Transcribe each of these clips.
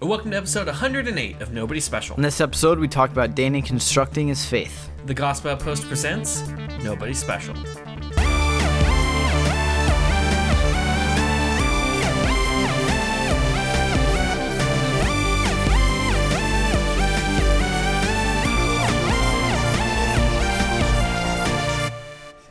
Welcome to episode 108 of Nobody Special. In this episode, we talk about Danny constructing his faith. The Gospel Outpost presents Nobody Special.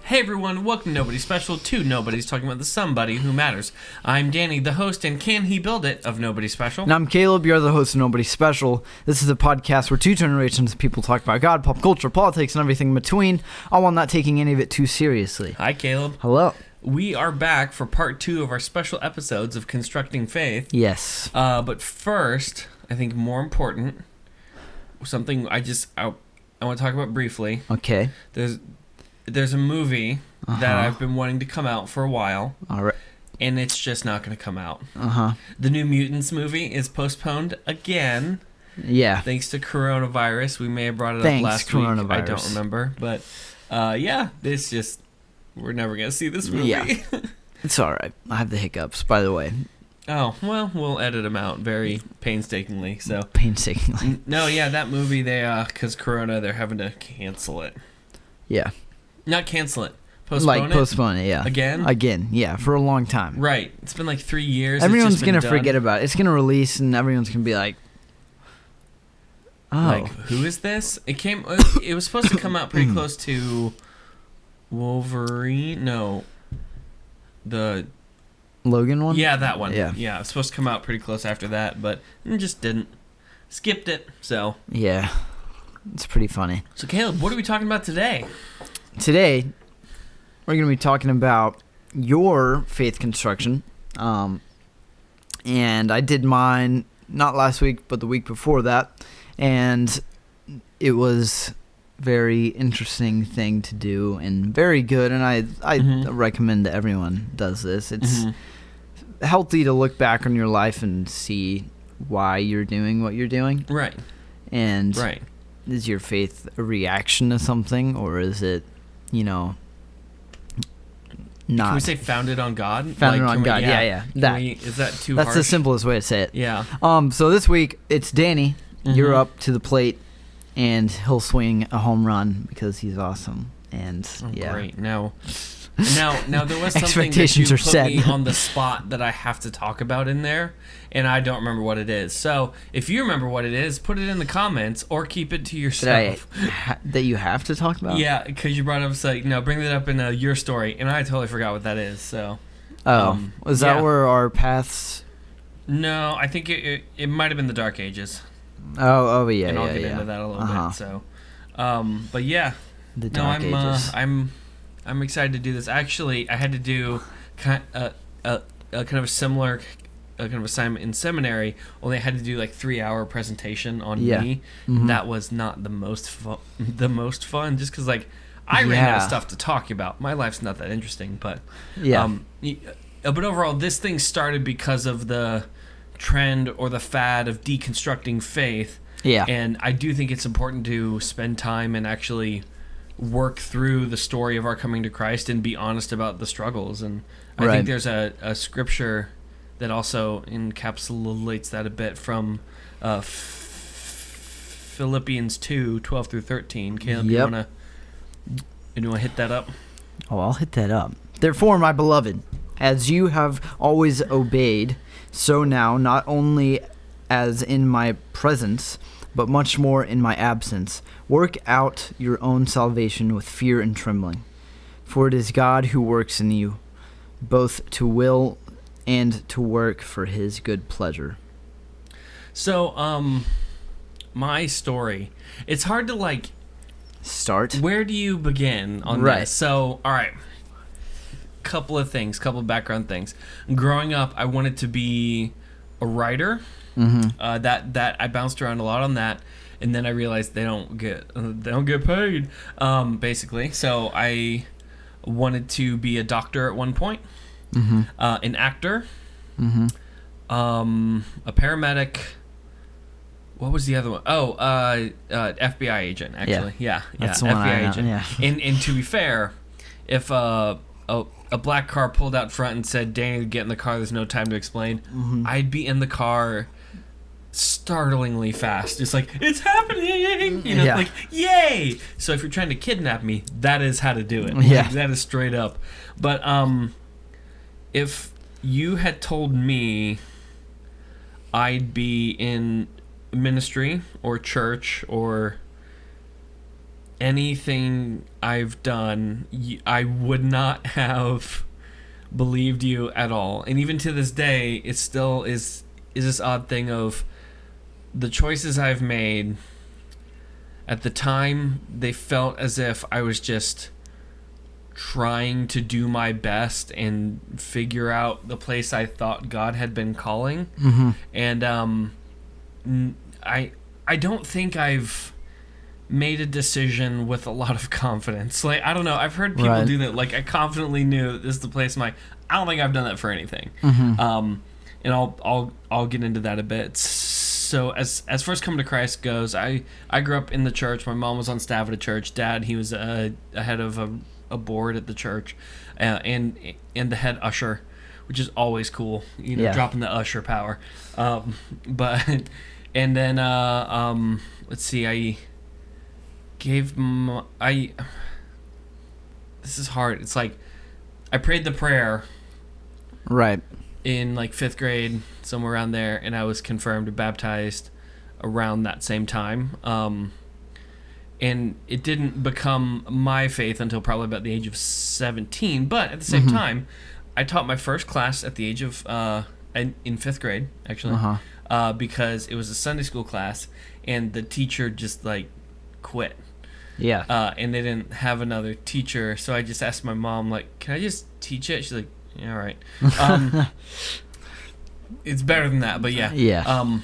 Hey everyone, welcome to Nobody Special, two nobodies talking about the somebody who matters. I'm Danny, the host and Can He Build It of Nobody Special. And I'm Caleb, you're the host of Nobody Special. This is a podcast where two generations of people talk about God, pop culture, politics, and everything in between, all while not taking any of it too seriously. Hi Caleb. Hello. We are back for part 2 of our special episodes of Constructing Faith. Yes. But first, I think more important, something I want to talk about briefly. Okay. There's a movie that I've been wanting to come out for a while. All right. And it's just not going to come out. Uh-huh. The New Mutants movie is postponed again. Yeah. Thanks to coronavirus. We may have brought it up last week. I don't remember. But, yeah, it's just, we're never going to see this movie. Yeah. It's all right. I have the hiccups, by the way. Oh, well, we'll edit them out very painstakingly. So Painstakingly. No, yeah, that movie, because Corona, they're having to cancel it. Yeah. Not cancel it. Postpone it. Postpone it, yeah. Again, yeah, for a long time. Right. It's been like 3 years. Everyone's going to forget about it. It's going to release, and everyone's going to be like, oh. Like, who is this? It was supposed to come out pretty close to Wolverine. No. The Logan one? Yeah, that one. Yeah. Yeah, it was supposed to come out pretty close after that, but it just didn't. Skipped it, so. Yeah. It's pretty funny. So, Caleb, what are we talking about today? Today, we're going to be talking about your faith construction. And I did mine not last week, but the week before that. And it was very interesting thing to do and very good. And I recommend that everyone does this. It's healthy to look back on your life and see why you're doing what you're doing. Right. And is your faith a reaction to something, or is it, not? Can we say founded on God? Founded on God, yeah. Is that too That's harsh? the simplest way to say it. Yeah. So this week, it's Danny. You're up to the plate, and he'll swing a home run because he's awesome. And great. Now there was something Expectations that you are put set. me on the spot that I have to talk about in there, and I don't remember what it is. So if you remember what it is, put it in the comments or keep it to yourself. That you have to talk about? Yeah, because you brought up, bring that up in your story, and I totally forgot what that is. So. Was that where our paths? No, I think it might have been the Dark Ages. Oh yeah, and I'll get into that a little bit. So, but yeah, the Dark Ages. I'm excited to do this. Actually, I had to do kind of a similar kind of assignment in seminary. Only I had to do like 3-hour presentation on me. That was not the most fun. Just because I ran out of stuff to talk about. My life's not that interesting, but but overall, this thing started because of the trend or the fad of deconstructing faith. Yeah, and I do think it's important to spend time and actually work through the story of our coming to Christ and be honest about the struggles. And I think there's a scripture that also encapsulates that a bit from Philippians 2:12 through 13. Caleb, you want to hit that up? Oh, I'll hit that up. Therefore, my beloved, as you have always obeyed, so now, not only as in my presence, but much more in my absence, work out your own salvation with fear and trembling. For it is God who works in you, both to will and to work for his good pleasure. So, my story, it's hard to start. Where do you begin on this? So, all right. Couple of background things. Growing up, I wanted to be a writer. That I bounced around a lot on that, and then I realized they don't get paid, basically. So I wanted to be a doctor at one point, an actor, a paramedic. What was the other one? Oh, FBI agent. Actually, yeah, that's the one FBI agent. Yeah. And to be fair, if a black car pulled out front and said, "Danny, get in the car. There's no time to explain," I'd be in the car startlingly fast. It's like, it's happening, you know, Yeah. like, yay. So if you're trying to kidnap me, that is how to do it. Yeah. Like, that is straight up. But if you had told me I'd be in ministry or church or anything I've done, I would not have believed you at all. And even to this day, it still is this odd thing of the choices I've made. At the time, they felt as if I was just trying to do my best and figure out the place I thought God had been calling. Mm-hmm. And I don't think I've made a decision with a lot of confidence. Like, I don't know. I've heard people do that. Like, I confidently knew that this is the place. I'm like, I don't think I've done that for anything. Mm-hmm. And I'll get into that a bit. So as first come to Christ goes, I grew up in the church. My mom was on staff at a church. Dad, he was a head of a board at the church, and the head usher, which is always cool. You know, dropping the usher power. But and then let's see, this is hard. It's like I prayed the prayer Right. in like 5th grade, somewhere around there, and I was confirmed or baptized around that same time. And it didn't become my faith until probably about the age of 17. But at the same time, I taught my first class at the age of in 5th grade, actually, because it was a Sunday school class, and the teacher just like quit. Yeah. And they didn't have another teacher, so I just asked my mom, like, can I just teach it? She's like, yeah, all right. It's better than that, but yeah. Yeah.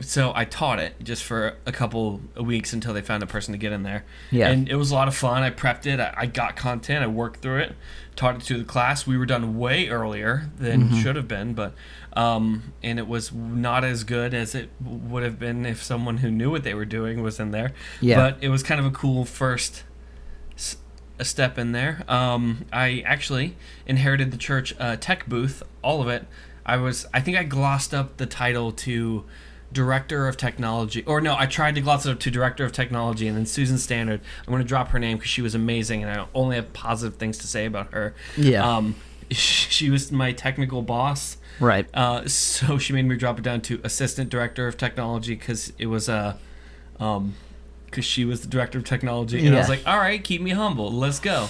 So I taught it just for a couple of weeks until they found a person to get in there. Yeah. And it was a lot of fun. I prepped it. I got content. I worked through it. Taught it to the class. We were done way earlier than should have been, but and it was not as good as it would have been if someone who knew what they were doing was in there. Yeah. But it was kind of a cool first a step in there. I actually inherited the church tech booth, all of it. I think I glossed up the title to Director of Technology, or no, I tried to gloss it up to Director of Technology, and then Susan Standard, I'm going to drop her name because she was amazing, and I only have positive things to say about her. Yeah. She was my technical boss. Right. So she made me drop it down to Assistant Director of Technology because it was because she was the Director of Technology, and I was like, all right, keep me humble, let's go.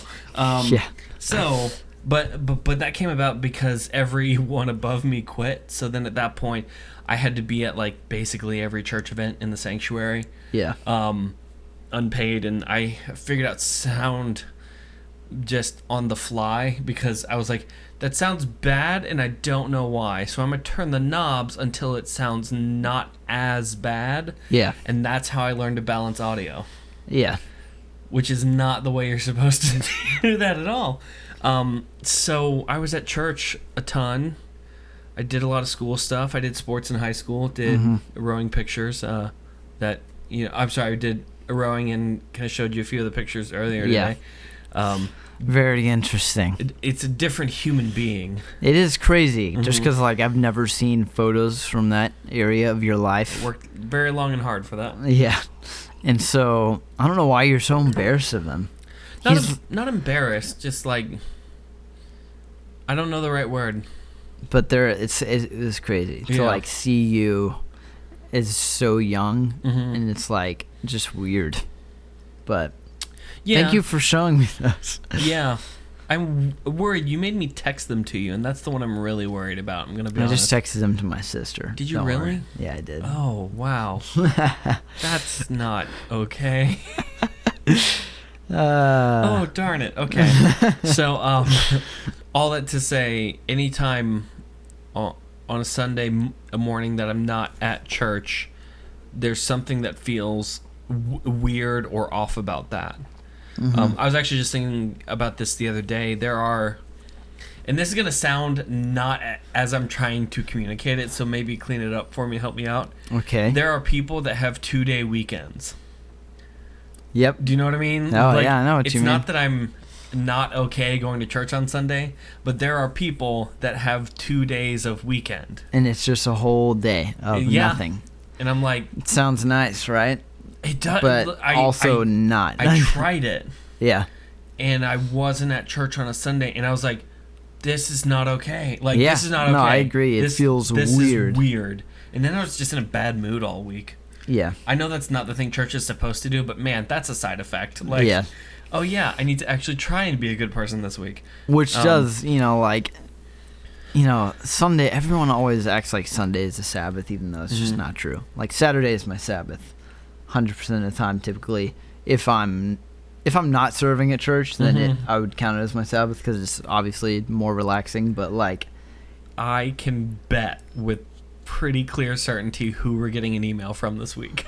So, but that came about because everyone above me quit. So then at that point, I had to be at like basically every church event in the sanctuary. Yeah. Unpaid, and I figured out sound just on the fly because I was like, that sounds bad and I don't know why. So I'm going to turn the knobs until it sounds not as bad. Yeah. And that's how I learned to balance audio. Yeah. Which is not the way you're supposed to do that at all. So I was at church a ton. I did a lot of school stuff. I did sports in high school. Did rowing pictures. I did rowing and kind of showed you a few of the pictures earlier today. Very interesting. It's a different human being. It is crazy, just because like I've never seen photos from that area of your life. I worked very long and hard for that. Yeah, and so I don't know why you're so embarrassed of him. Not embarrassed, just like I don't know the right word. But it's crazy to like see you as so young, and it's like just weird. But thank you for showing me those. Yeah, I'm worried. You made me text them to you, and that's the one I'm really worried about. I'm gonna be honest. I just texted them to my sister. Did you really? Worry. Yeah, I did. Oh wow, that's not okay. Oh darn it. Okay, so all that to say, anytime on a Sunday morning that I'm not at church, there's something that feels weird or off about that. I was actually just thinking about this the other day. There are, and this is going to sound not as I'm trying to communicate it, so maybe clean it up for me, help me out. Okay. There are people that have 2-day weekends. Yep. Do you know what I mean? Oh, yeah, I know what you mean. It's not that I'm not okay going to church on Sunday, but there are people that have 2 days of weekend. And it's just a whole day of nothing. And I'm like, it sounds nice, right? It does, but also not. I tried it. Yeah. And I wasn't at church on a Sunday, and I was like, this is not okay. Like, this is not okay. No, I agree. It feels this weird. Is weird. And then I was just in a bad mood all week. Yeah. I know that's not the thing church is supposed to do, but man, that's a side effect. Like, oh yeah, I need to actually try and be a good person this week. Which does, Sunday, everyone always acts like Sunday is the Sabbath, even though it's just not true. Like, Saturday is my Sabbath, 100% of the time, typically. If I'm not serving at church, then I would count it as my Sabbath because it's obviously more relaxing. But like, I can bet with pretty clear certainty who we're getting an email from this week.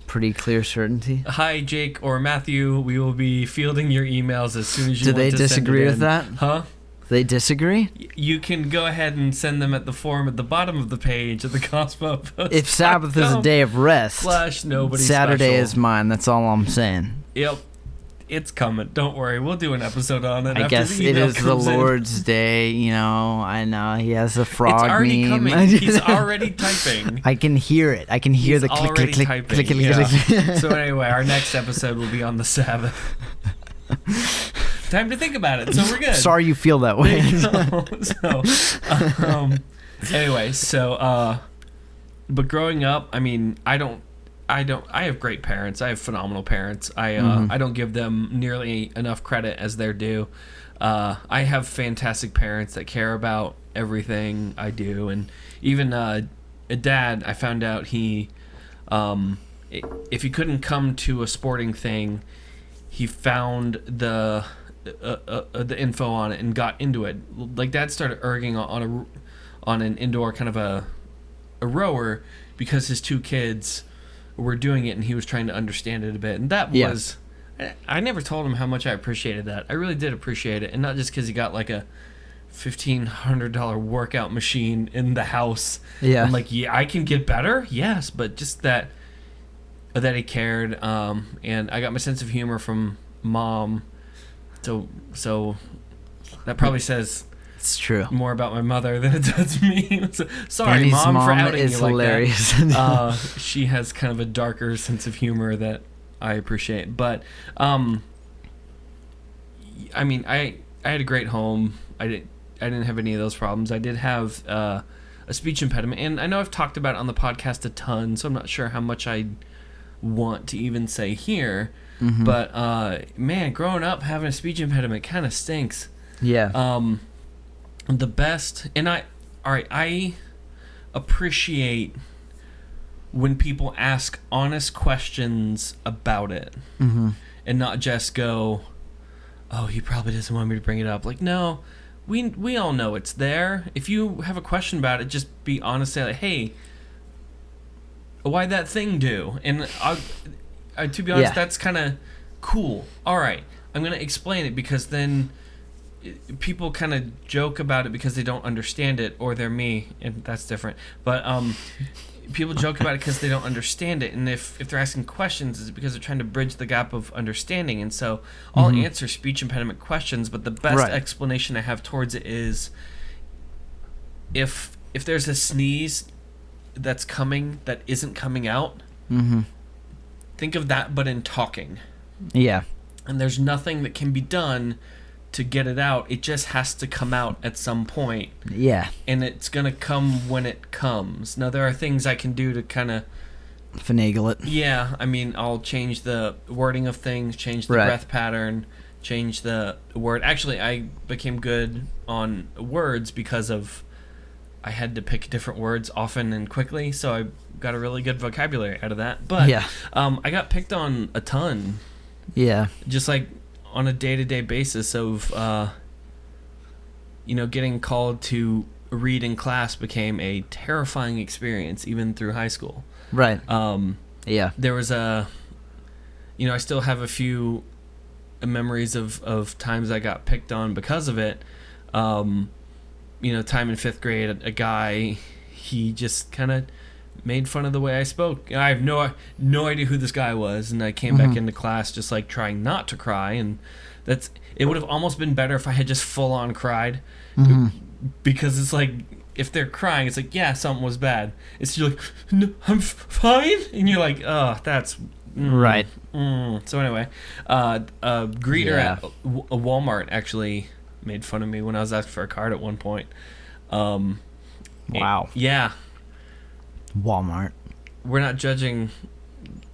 Pretty clear certainty. Hi, Jake or Matthew. We will be fielding your emails as soon as you. Do they disagree with that? Huh? They disagree? You can go ahead and send them at the form at the bottom of the page of the Gospel Post. If Sabbath is a day of rest, nobody Saturday special. is mine. That's all I'm saying. Yep. It's coming. Don't worry. We'll do an episode on it. I guess it is the Lord's Day. I know. He has a frog It's already meme. coming. He's already typing. I can hear it. I can hear the click, click, click, click, click, click. So anyway, our next episode will be on the Sabbath. Time to think about it. So we're good. Sorry you feel that way. Anyway, but growing up, I mean, I have great parents. I have phenomenal parents. I don't give them nearly enough credit as they're due. I have fantastic parents that care about everything I do, and even a dad. I found out he, if he couldn't come to a sporting thing, he found the info on it and got into it. Like, Dad started erging on an indoor kind of a rower because his two kids were doing it and he was trying to understand it a bit. And that was, I never told him how much I appreciated that. I really did appreciate it. And not just because he got like a $1,500 workout machine in the house. Yeah. I'm like, yeah, I can get better. Yes. But just that he cared. And I got my sense of humor from Mom. So that probably says it's true more about my mother than it does me. So, sorry, Mom, for outing you hilarious. Like that. She has kind of a darker sense of humor that I appreciate. But I mean, I had a great home. I didn't have any of those problems. I did have a speech impediment, and I know I've talked about it on the podcast a ton, so I'm not sure how much I want to even say here. But man, growing up having a speech impediment kind of stinks. Yeah. The best, and I appreciate when people ask honest questions about it, and not just go, "Oh, he probably doesn't want me to bring it up." Like, no, we all know it's there. If you have a question about it, just be honest. Say like, "Hey, why'd that thing do?" And to be honest, that's kind of cool. All right, I'm gonna explain it, because then people kind of joke about it because they don't understand it, or they're me, and that's different. But people joke about it because they don't understand it, and if they're asking questions, it's because they're trying to bridge the gap of understanding. And so I'll answer speech impediment questions, but the best explanation I have towards it is if there's a sneeze that's coming that isn't coming out, think of that, but in talking. Yeah. And there's nothing that can be done to get it out. It just has to come out at some point. Yeah. And it's going to come when it comes. Now, there are things I can do to kind of finagle it. Yeah. I mean, I'll change the wording of things, change the breath pattern, change the word. Actually, I became good on words because of I had to pick different words often and quickly, so I got a really good vocabulary out of that. But I got picked on a ton. Yeah. Just like on a day-to-day basis of, getting called to read in class became a terrifying experience even through high school. Right. There was I still have a few memories of times I got picked on because of it. Time in fifth grade, a guy, he just kind of made fun of the way I spoke. I have no idea who this guy was, and I came back into class just like trying not to cry, and it would have almost been better if I had just full on cried, because it's like if they're crying, it's like, yeah, something was bad. It's you're like, no, I'm fine, and you're like, oh, that's right. So anyway, a greeter at Walmart actually made fun of me when I was asking for a card at one point. Wow. Yeah. Walmart. We're not judging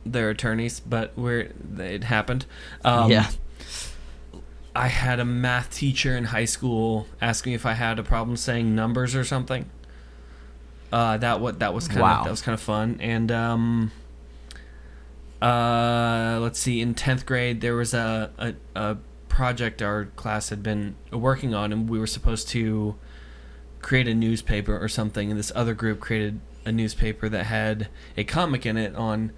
their attorneys, but it happened. Yeah. I had a math teacher in high school ask me if I had a problem saying numbers or something. That was kind of fun. And let's see, in 10th grade there was a project our class had been working on, and we were supposed to create a newspaper or something, and this other group created a newspaper that had a comic in it on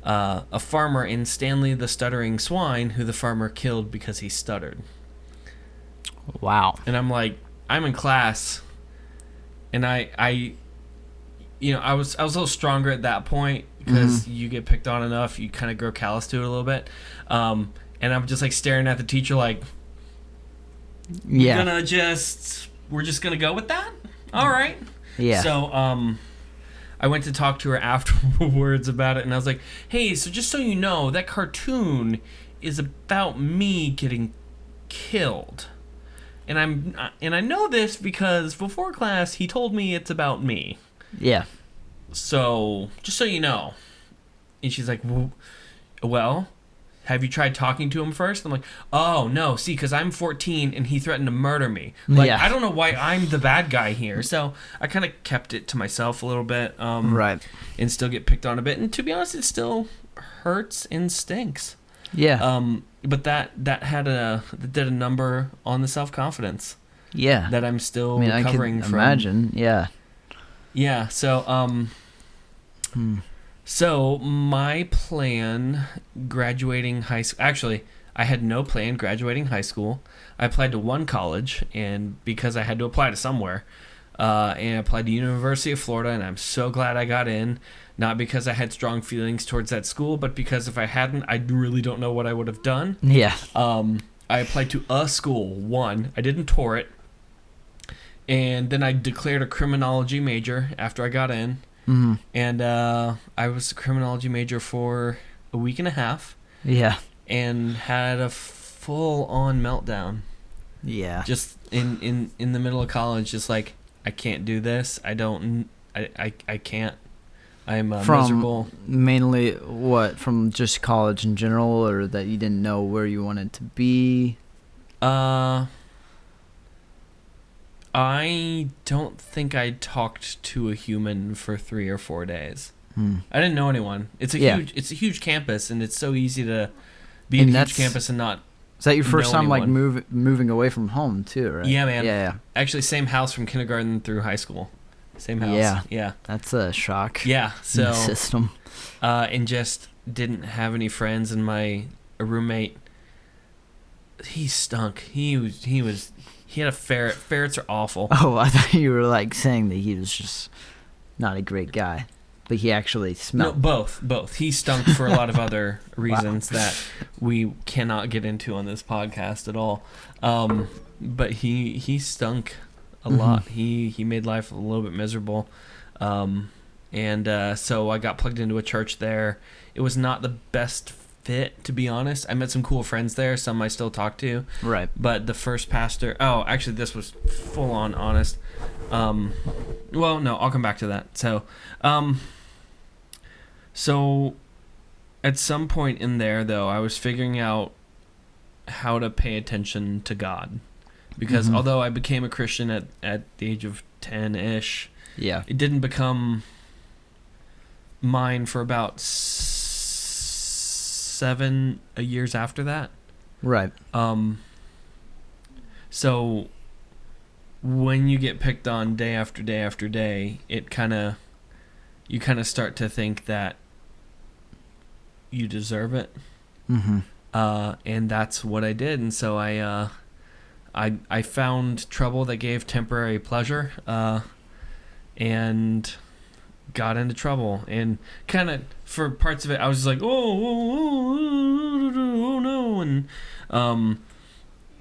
a farmer in Stanley the Stuttering Swine, who the farmer killed because he stuttered. Wow. And I'm like, I'm in class, and I was a little stronger at that point because you get picked on enough, you kind of grow callous to it a little bit. And I'm just like staring at the teacher like, we're just gonna go with that? All right. Yeah. So I went to talk to her afterwards about it, and I was like, hey, so just so you know, that cartoon is about me getting killed. And I know this because before class he told me it's about me. Yeah. So, just so you know. And she's like, well, have you tried talking to him first? I'm like, oh, no, see, because I'm 14 and he threatened to murder me. Like, I don't know why I'm the bad guy here. So, I kind of kept it to myself a little bit. Right. And still get picked on a bit. And to be honest, it still hurts and stinks. Yeah. But that did a number on the self-confidence. Yeah. That I'm still recovering from. Imagine, yeah. Yeah, so, So, my plan graduating high school... Actually, I had no plan graduating high school. I applied to one college, and because I had to apply to somewhere, and I applied to University of Florida, and I'm so glad I got in. Not because I had strong feelings towards that school, but because if I hadn't, I really don't know what I would have done. Yeah. I applied to a school, one. I didn't tour it. And then I declared a criminology major after I got in. Mm-hmm. And I was a criminology major for a week and a half. Yeah. And had a full-on meltdown. Yeah. Just in the middle of college, just like, I can't do this. I can't. I'm miserable. Mainly what? From just college in general, or that you didn't know where you wanted to be? I don't think I talked to a human for 3 or 4 days. I didn't know anyone. It's a huge campus, and it's so easy to be in a huge campus and not. Is that your first time like moving away from home too, right? Yeah, man. Yeah. Actually, same house from kindergarten through high school. Same house. Yeah. That's a shock. Yeah. So in the system. And just didn't have any friends, and my roommate, he stunk. He had a ferret. Ferrets are awful. Oh, I thought you were like saying that he was just not a great guy, but he actually smelled. No, both. He stunk for a lot of other reasons that we cannot get into on this podcast at all. But he stunk a lot. He made life a little bit miserable. And so I got plugged into a church there. It was not the best fit, to be honest. I met some cool friends there, some I still talk to. Right. But the first pastor... Oh, actually, this was full-on honest. Well, no, I'll come back to that. So at some point in there, though, I was figuring out how to pay attention to God. Because although I became a Christian at the age of 10-ish, it didn't become mine for about 7 years after that. Right. So when you get picked on day after day after day, you kind of start to think that you deserve it. And that's what I did. And so I found trouble that gave temporary pleasure, and got into trouble. And kind of for parts of it, I was just like, oh no. And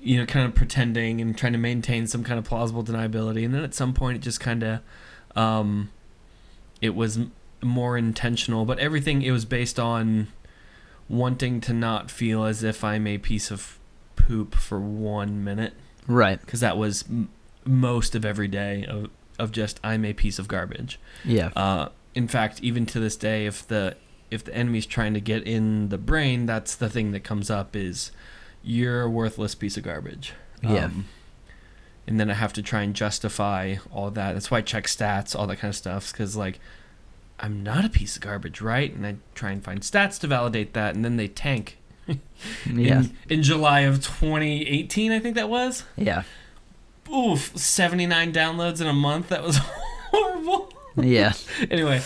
kind of pretending and trying to maintain some kind of plausible deniability. And then at some point, it just kind of, it was more intentional. But everything, it was based on wanting to not feel as if I'm a piece of poop for 1 minute. Right. Because that was most of every day of just, I'm a piece of garbage. Yeah. In fact, even to this day, if the enemy's trying to get in the brain, that's the thing that comes up is, you're a worthless piece of garbage. Yeah. And then I have to try and justify all that. That's why I check stats, all that kind of stuff, because, like, I'm not a piece of garbage, right? And I try and find stats to validate that, and then they tank. Yeah. In July of 2018, I think that was. Yeah. Oof, 79 downloads in a month. That was horrible. Yeah. Anyway,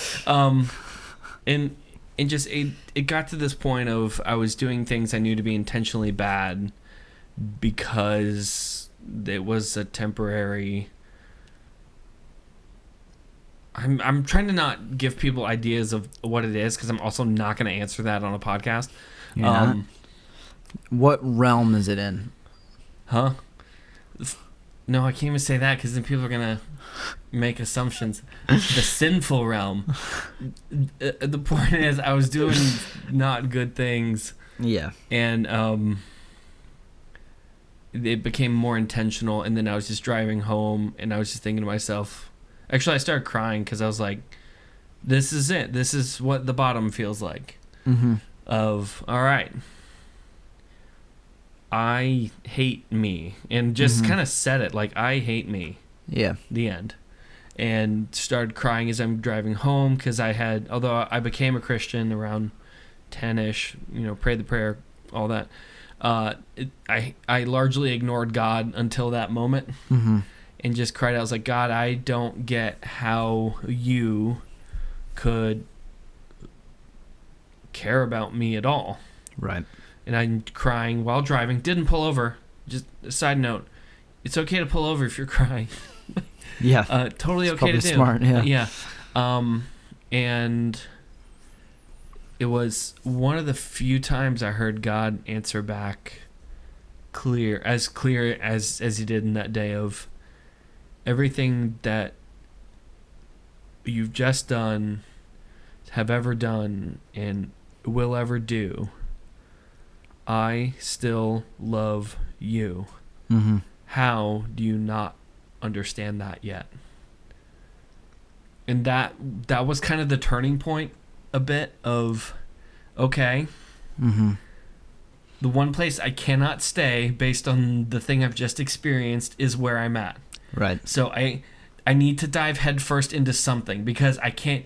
and just it got to this point of I was doing things I knew to be intentionally bad because it was a temporary. I'm trying to not give people ideas of what it is, because I'm also not going to answer that on a podcast. You're not? What realm is it in? Huh? No, I can't even say that, because then people are going to make assumptions. The sinful realm. The point is, I was doing not good things. Yeah. And it became more intentional, and then I was just driving home, and I was just thinking to myself, actually, I started crying, because I was like, this is it. This is what the bottom feels like. Mm-hmm. Of, all right, I hate me. And just kind of said it, like, I hate me. Yeah. The end. And started crying as I'm driving home, because although I became a Christian around 10-ish, prayed the prayer, all that, I largely ignored God until that moment. Mm-hmm. And just cried out. I was like, God, I don't get how you could care about me at all. Right. And I'm crying while driving. Didn't pull over. Just a side note, it's okay to pull over if you're crying. Yeah. Totally it's okay to do. Smart. Yeah. Yeah. And it was one of the few times I heard God answer back clear as he did in that day of, everything that you've just done, have ever done, and will ever do, I still love you. Mm-hmm. How do you not understand that yet? And that was kind of the turning point a bit of, okay, the one place I cannot stay based on the thing I've just experienced is where I'm at. Right. So I need to dive headfirst into something, because I can't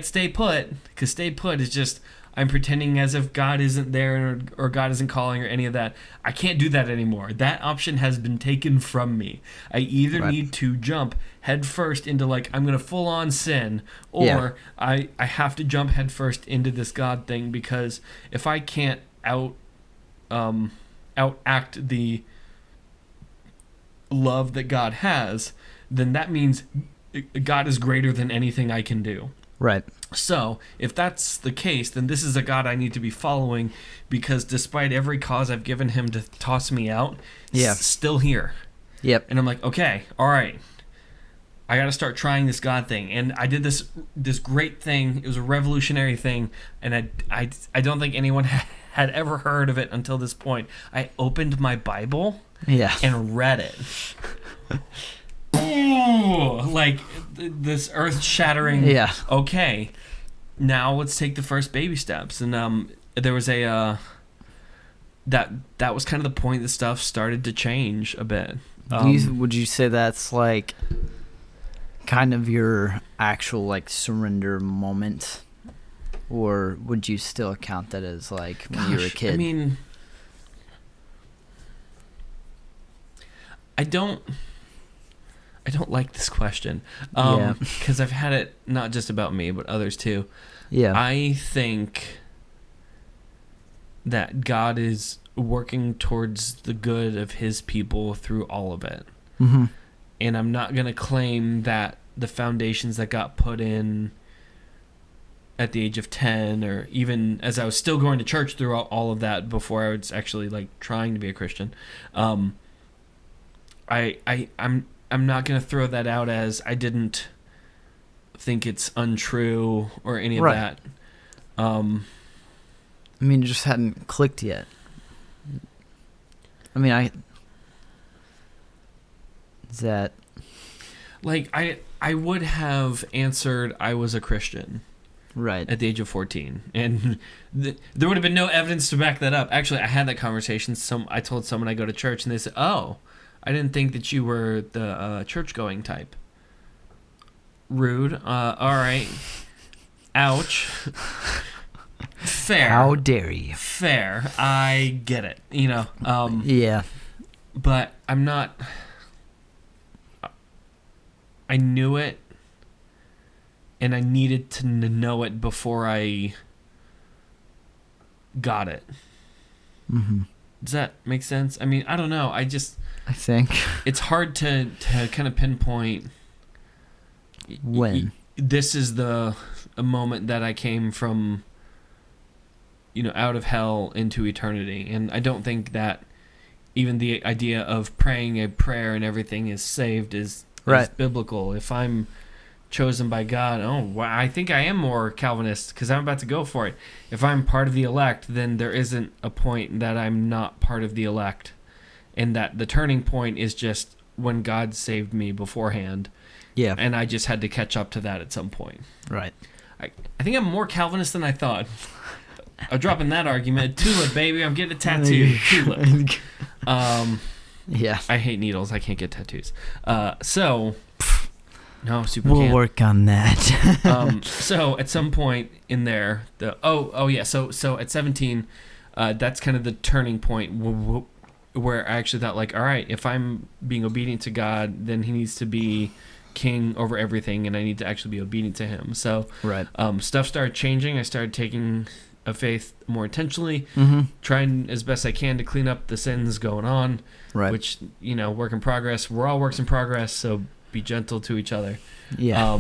stay put, because stay put is just, I'm pretending as if God isn't there or God isn't calling or any of that. I can't do that anymore. That option has been taken from me. I either need to jump headfirst into, like, I'm going to full on sin, or I have to jump headfirst into this God thing, because if I can't outact the love that God has, then that means God is greater than anything I can do. Right. So if that's the case, then this is a God I need to be following, because despite every cause I've given him to toss me out, still here. Yep. And I'm like, okay, all right, I got to start trying this God thing. And I did this great thing. It was a revolutionary thing, and I don't think anyone had ever heard of it until this point. I opened my Bible and read it. Ooh, like this earth-shattering. Yeah. Okay, now let's take the first baby steps. And there was that was kind of the point that stuff started to change a bit. Would you say that's like kind of your actual like surrender moment, or would you still count that as like when you were a kid? I mean, I don't like this question, because I've had it not just about me but others too. Yeah, I think that God is working towards the good of his people through all of it. Mm-hmm. And I'm not going to claim that the foundations that got put in at the age of 10, or even as I was still going to church through all of that before I was actually like trying to be a Christian, I'm not gonna throw that out as I didn't think it's untrue or any of that. I mean, it just hadn't clicked yet. I mean, I would have answered I was a Christian. Right. At the age of 14. And there would have been no evidence to back that up. Actually, I had that conversation. I told someone I go to church, and they said, oh, I didn't think that you were the church-going type. Rude. All right. Ouch. Fair. How dare you? Fair. I get it. Yeah. But I'm not... I knew it, and I needed to know it before I got it. Mm-hmm. Does that make sense? I mean, I don't know. I think it's hard to kind of pinpoint when this is a moment that I came from, out of hell into eternity. And I don't think that even the idea of praying a prayer and everything is saved is biblical. If I'm chosen by God, I think I am more Calvinist because I'm about to go for it. If I'm part of the elect, then there isn't a point that I'm not part of the elect, and that the turning point is just when God saved me beforehand. Yeah. And I just had to catch up to that at some point. Right. I think I'm more Calvinist than I thought. I'm dropping that argument. Tulip, baby. I'm getting a tattoo. Tulip. Yeah. I hate needles. I can't get tattoos. No, super. We'll work on that. So at some point in there, So at 17, that's kind of the turning point where I actually thought, like, all right, if I'm being obedient to God, then He needs to be king over everything, and I need to actually be obedient to Him. So, stuff started changing. I started taking a faith more intentionally, trying as best I can to clean up the sins going on. Right. Which, work in progress. We're all works in progress. So be gentle to each other. Yeah.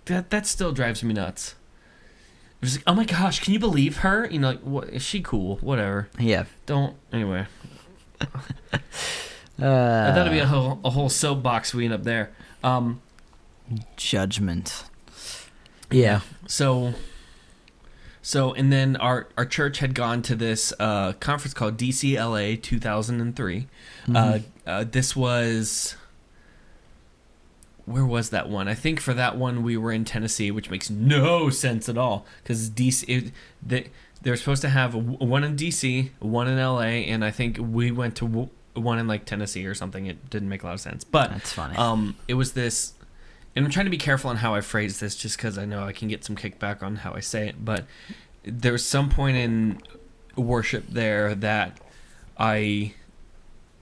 That still drives me nuts. It was like, oh my gosh, can you believe her? What is she cool? Whatever. Yeah. Anyway. That'll be a whole soapbox we end up there. Judgment. Yeah. So and then our church had gone to this conference called DCLA 2003. This was... Where was that one? I think for that one we were in Tennessee, which makes no sense at all because DC they were supposed to have one in DC, one in LA, and I think we went to one in like Tennessee or something. It didn't make a lot of sense, but that's funny. It was this, and I'm trying to be careful on how I phrase this, just because I know I can get some kickback on how I say it. But there was some point in worship there that I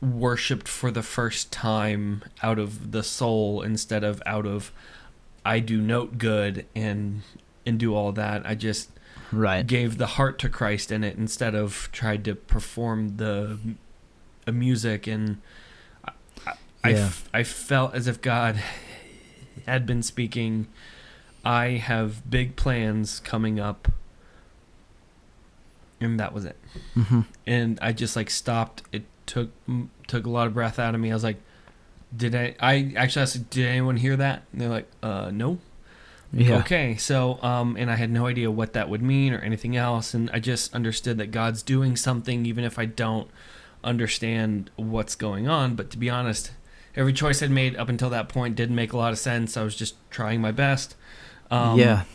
worshipped for the first time out of the soul instead of out of I do note good and do all that. I just gave the heart to Christ in it instead of tried to perform the music, and I felt as if God had been speaking. I have big plans coming up, and that was it. And I just stopped. It took a lot of breath out of me. I was like, I actually asked, did anyone hear that? And they're like, no. Yeah. Okay. So, and I had no idea what that would mean or anything else. And I just understood that God's doing something, even if I don't understand what's going on. But to be honest, every choice I'd made up until that point didn't make a lot of sense. I was just trying my best. And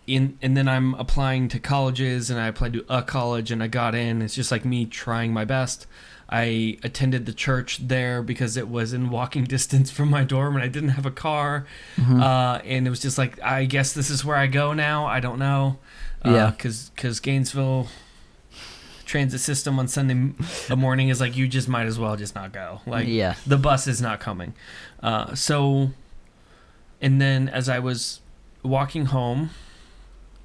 then I'm applying to colleges, and I applied to a college, and I got in. It's just like me trying my best. I attended the church there because it was in walking distance from my dorm, and I didn't have a car. And it was just like, I guess this is where I go now. I don't know. Because Gainesville transit system on Sunday morning is like, you just might as well just not go. The bus is not coming. And then as I was walking home,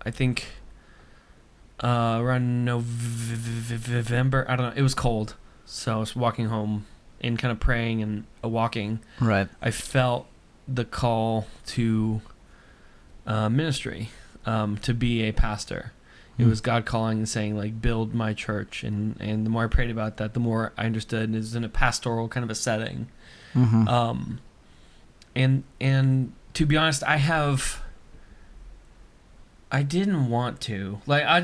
I think around November, I don't know, it was cold. So I was walking home and kind of praying and walking. Right. I felt the call to ministry, to be a pastor. It was God calling and saying, like, build my church. And the more I prayed about that, the more I understood it was in a pastoral kind of a setting. Mm-hmm. And to be honest, I didn't want to. Like, I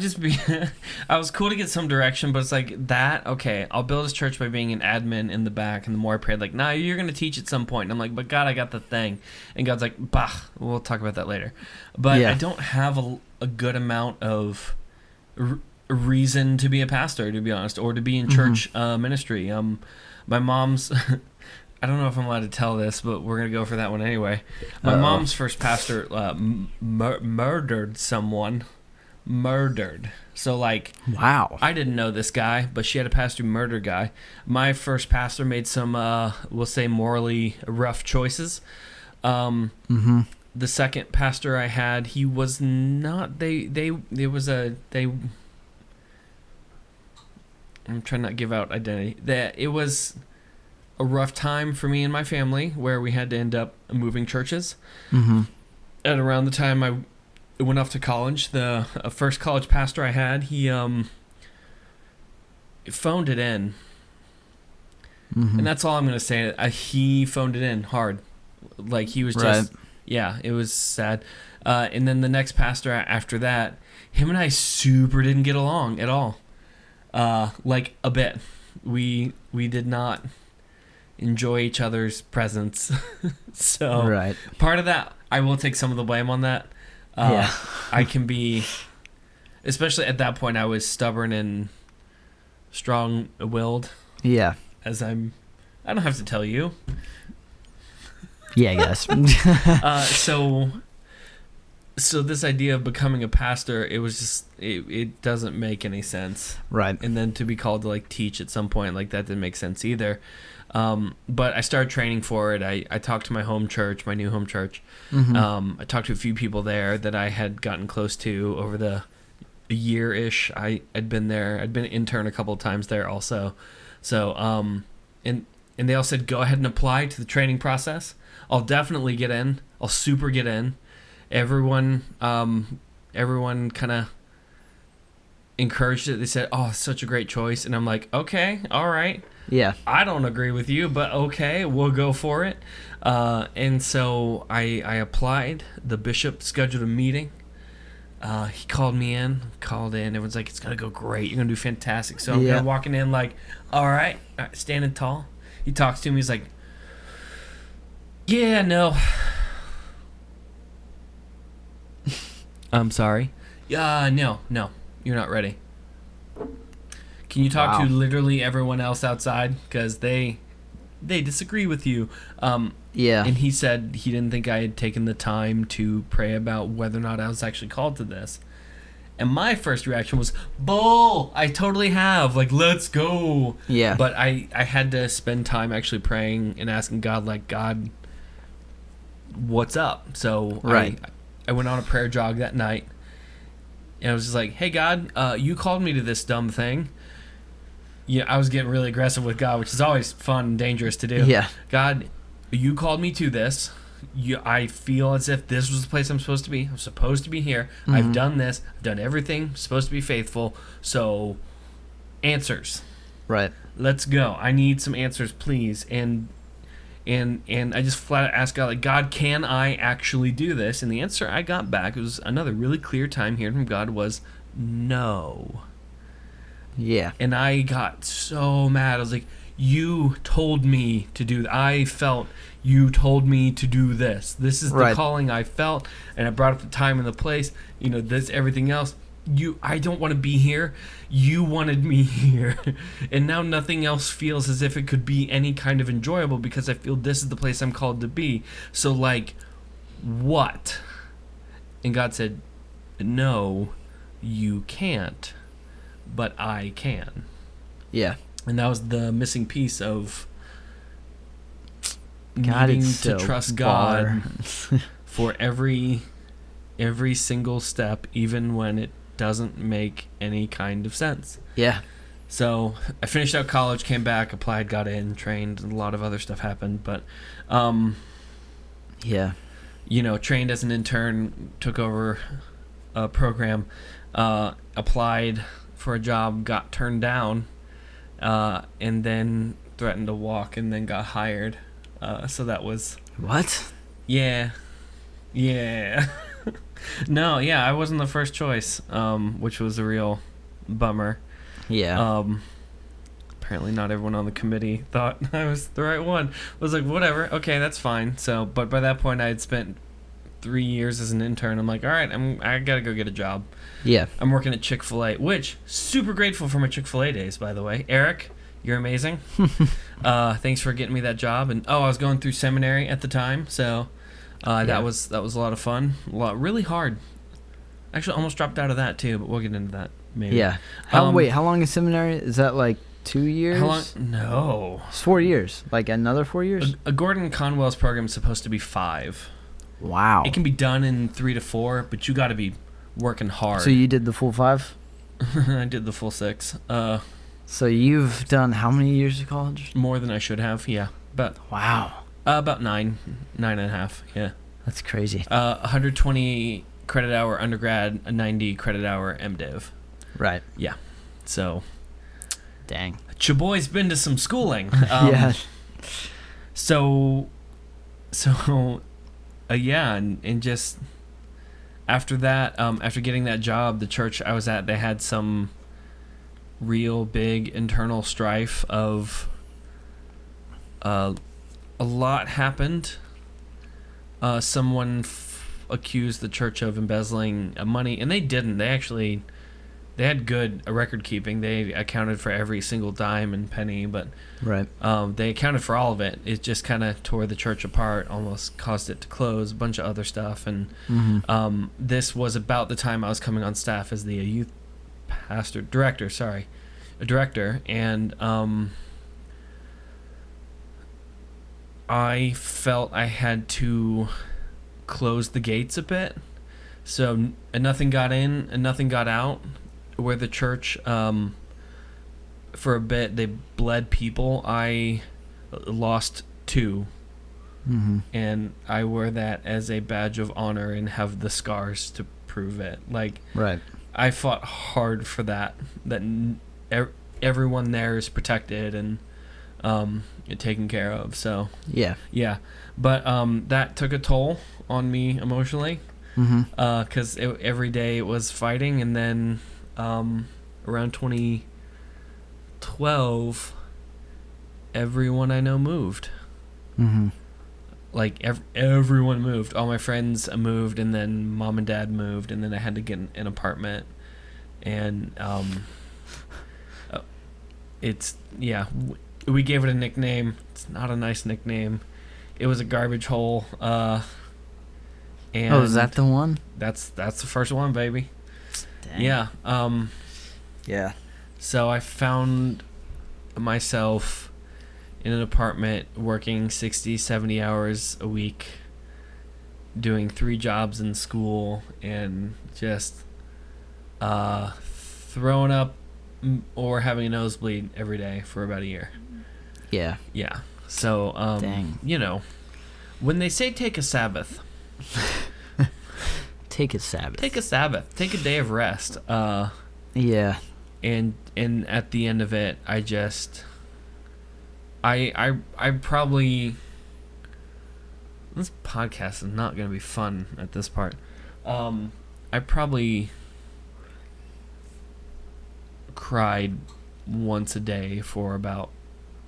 was cool to get some direction, but it's like that, okay, I'll build this church by being an admin in the back. And the more I prayed, like, nah, you're going to teach at some point. And I'm like, but God, I got the thing. And God's like, bah, we'll talk about that later. But I don't have a good amount of reason to be a pastor, to be honest, or to be in church ministry. My mom's... I don't know if I'm allowed to tell this, but we're going to go for that one anyway. My mom's first pastor murdered someone. Murdered. So, like... Wow. I didn't know this guy, but she had a pastor who murdered a guy. My first pastor made some, we'll say, morally rough choices. The second pastor I had, he was not... I'm trying not to give out identity. It was... a rough time for me and my family where we had to end up moving churches. And around the time I went off to college, the first college pastor I had, he phoned it in. And that's all I'm going to say. He phoned it in hard. Like, he was just... Right. Yeah, it was sad. And then the next pastor after that, him and I super didn't get along at all. Like, a bit. We did not... enjoy each other's presence. So part of that, I will take some of the blame on that. I can be, especially at that point, I was stubborn and strong-willed. Yeah. As I don't have to tell you. Yeah, I guess. So this idea of becoming a pastor, it was just, it doesn't make any sense. Right. And then to be called to, like, teach at some point, like, that didn't make sense either. But I started training for it. I talked to my home church, my new home church. I talked to a few people there that I had gotten close to over the year-ish. I'd been there. I'd been an intern a couple of times there also. So, and they all said, go ahead and apply to the training process. I'll definitely get in. I'll super get in. Everyone kind of encouraged it. They said, oh, such a great choice. And I'm like, okay, all right. Yeah. I don't agree with you, but okay, we'll go for it. And so I applied. The bishop scheduled a meeting. He called in. Everyone's like, it's going to go great. You're going to do fantastic. So I'm kind of walking in like, all right, standing tall. He talks to me. He's like, yeah, no. I'm sorry. No, you're not ready. Can you talk to literally everyone else outside? Because they disagree with you. And he said he didn't think I had taken the time to pray about whether or not I was actually called to this. And my first reaction was, bull! I totally have. Like, let's go. Yeah. But I had to spend time actually praying and asking God, like, God, what's up? So I went on a prayer jog that night. And I was just like, hey, God, you called me to this dumb thing. Yeah, I was getting really aggressive with God, which is always fun and dangerous to do. Yeah. God, you called me to this. I feel as if this was the place I'm supposed to be. I'm supposed to be here. I've done this. I've done everything. I'm supposed to be faithful. So, answers. Right. Let's go. I need some answers, please. And I just flat out asked God, like, God, can I actually do this? And the answer I got back, it was another really clear time hearing from God, was no. Yeah. And I got so mad. I was like, you told me to do that. I felt you told me to do this. This is the calling I felt. And I brought up the time and the place. You know, this, everything else. I don't want to be here. You wanted me here. And now nothing else feels as if it could be any kind of enjoyable because I feel this is the place I'm called to be. So, like, what? And God said, no, you can't. But I can. Yeah. And that was the missing piece of needing to trust God for every single step, even when it doesn't make any kind of sense. Yeah. So I finished out college, came back, applied, got in, trained, and a lot of other stuff happened. But, yeah. You know, trained as an intern, took over program, applied for a job, got turned down, and then threatened to walk, and then got hired. So that was... What? Yeah. No, yeah, I wasn't the first choice, which was a real bummer. Yeah. Apparently not everyone on the committee thought I was the right one. I was like, whatever, okay, that's fine. So, but by that point, I had spent 3 years as an intern. I'm like, all right, I gotta go get a job. Yeah. I'm working at Chick-fil-A, which, super grateful for my Chick-fil-A days, by the way. Eric, you're amazing. Thanks for getting me that job. And I was going through seminary at the time, so that was a lot of fun. Really hard. Actually, almost dropped out of that too, but we'll get into that maybe. Yeah. Wait, how long is seminary? Is that like 2 years? How long? No. It's 4 years. Like another 4 years? A Gordon Conwell's program is supposed to be 5. Wow. It can be done in 3 to 4, but you got to be working hard. So you did the full 5? I did the full 6. So you've done how many years of college? More than I should have, yeah. But wow. About 9 and a half, yeah. That's crazy. 120 credit hour undergrad, a 90 credit hour MDiv. Right. Yeah. So. Dang. Your boy's been to some schooling. Yeah. So, yeah, and just after that, after getting that job, the church I was at, they had some real big internal strife of a lot happened. Someone accused the church of embezzling money, and they didn't. They had good record keeping. They accounted for every single dime and penny, but right. They accounted for all of it. It just kind of tore the church apart, almost caused it to close, a bunch of other stuff. And this was about the time I was coming on staff as the youth director, and I felt I had to close the gates a bit. So nothing got in and nothing got out. Where the church, for a bit, they bled people. I lost 2. And I wear that as a badge of honor and have the scars to prove it. Like, right. I fought hard for that everyone there is protected and taken care of. So yeah. But that took a toll on me emotionally. 'Cause every day it was fighting, and then around 2012, everyone I know moved. Like everyone moved. All my friends moved, and then mom and dad moved, and then I had to get an apartment. And we gave it a nickname. It's not a nice nickname. It was a garbage hole. And is that the one? That's the first one, baby. Dang. Yeah. Yeah. So I found myself in an apartment working 60, 70 hours a week, doing 3 jobs in school, and just throwing up or having a nosebleed every day for about a year. Yeah. Yeah. So, dang. When they say take a Sabbath... Take a Sabbath. Take a Sabbath. Take a day of rest. Yeah. And at the end of it, I probably... This podcast is not going to be fun at this part. I probably cried once a day for about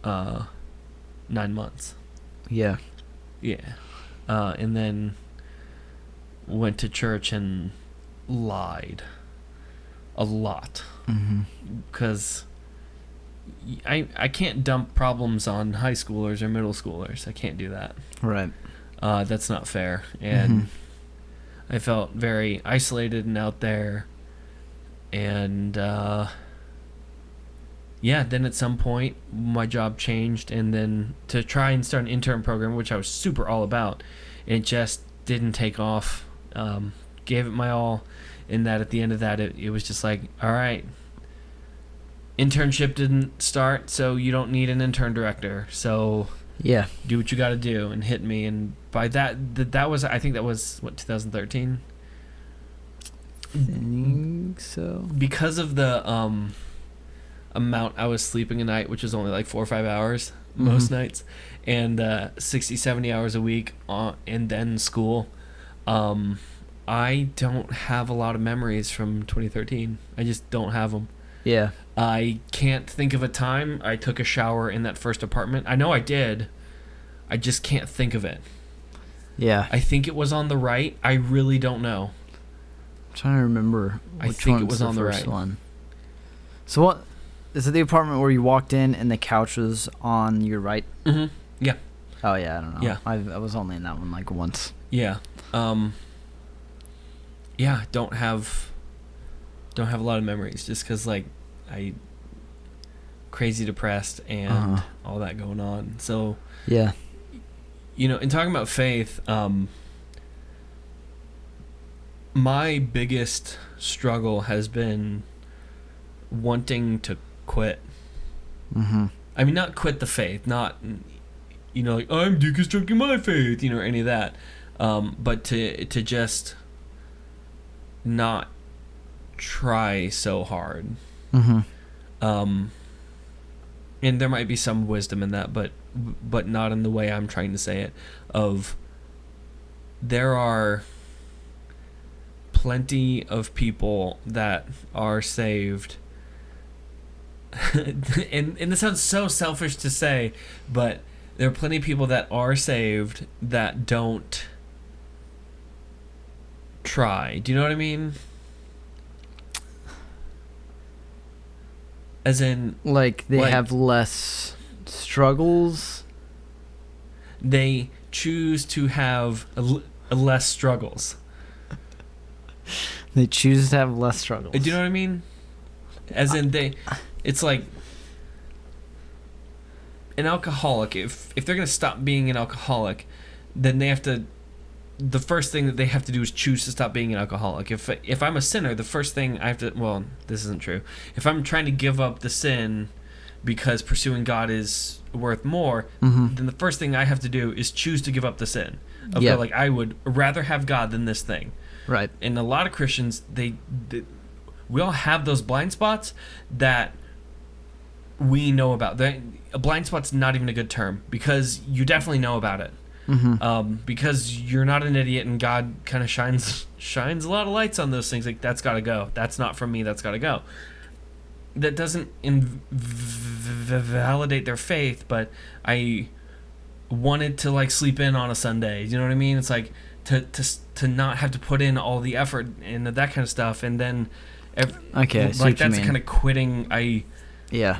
9 months. Yeah. Yeah. And then went to church and lied a lot. Because I can't dump problems on high schoolers or middle schoolers. I can't do that. Right. That's not fair. And I felt very isolated and out there. And then at some point my job changed, and then to try and start an intern program, which I was super all about, and it just didn't take off. Gave it my all, and that at the end of that it was just like, all right, internship didn't start, so you don't need an intern director, so yeah, do what you got to do, and hit me. And by that was, I think that was what, 2013. think so. Because of the amount I was sleeping a night, which was only like 4 or 5 hours most nights, and 60, 70 hours a week and then school, I don't have a lot of memories from 2013. I just don't have them. Yeah. I can't think of a time I took a shower in that first apartment. I know I did. I just can't think of it. Yeah. I think it was on the right. I really don't know. I'm trying to remember which I think it was the on the first right one. So what is it? The apartment where you walked in and the couch was on your right? Mm-hmm. Yeah. Oh yeah, I don't know. Yeah. I was only in that one like once. Yeah. Yeah. Don't have a lot of memories just because like I crazy depressed and all that going on. So yeah. In talking about faith, my biggest struggle has been wanting to quit. Mm-hmm. I mean, not quit the faith, not, like, I'm deconstructing my faith, or any of that. But to just not try so hard. Mm-hmm. And there might be some wisdom in that, but not in the way I'm trying to say it. There are plenty of people that are saved, and this sounds so selfish to say, but there are plenty of people that are saved that don't try. Do you know what I mean? As in, like they have less struggles. They choose to have less struggles. They choose to have less struggles. Do you know what I mean? As in, it's like an alcoholic. If they're gonna stop being an alcoholic, then they have to. The first thing that they have to do is choose to stop being an alcoholic. If I'm a sinner, the first thing I have to. Well, this isn't true. If I'm trying to give up the sin because pursuing God is worth more, then the first thing I have to do is choose to give up the sin. Okay, like I would rather have God than this thing. Right. And a lot of Christians, we all have those blind spots that we know about. A blind spot's not even a good term because you definitely know about it. Because you're not an idiot, and God kind of shines a lot of lights on those things. Like, that's got to go. That's not from me. That's got to go. That doesn't validate their faith, but I wanted to like sleep in on a Sunday. You know what I mean? It's like to not have to put in all the effort and that kind of stuff, and then like that's the kind of quitting I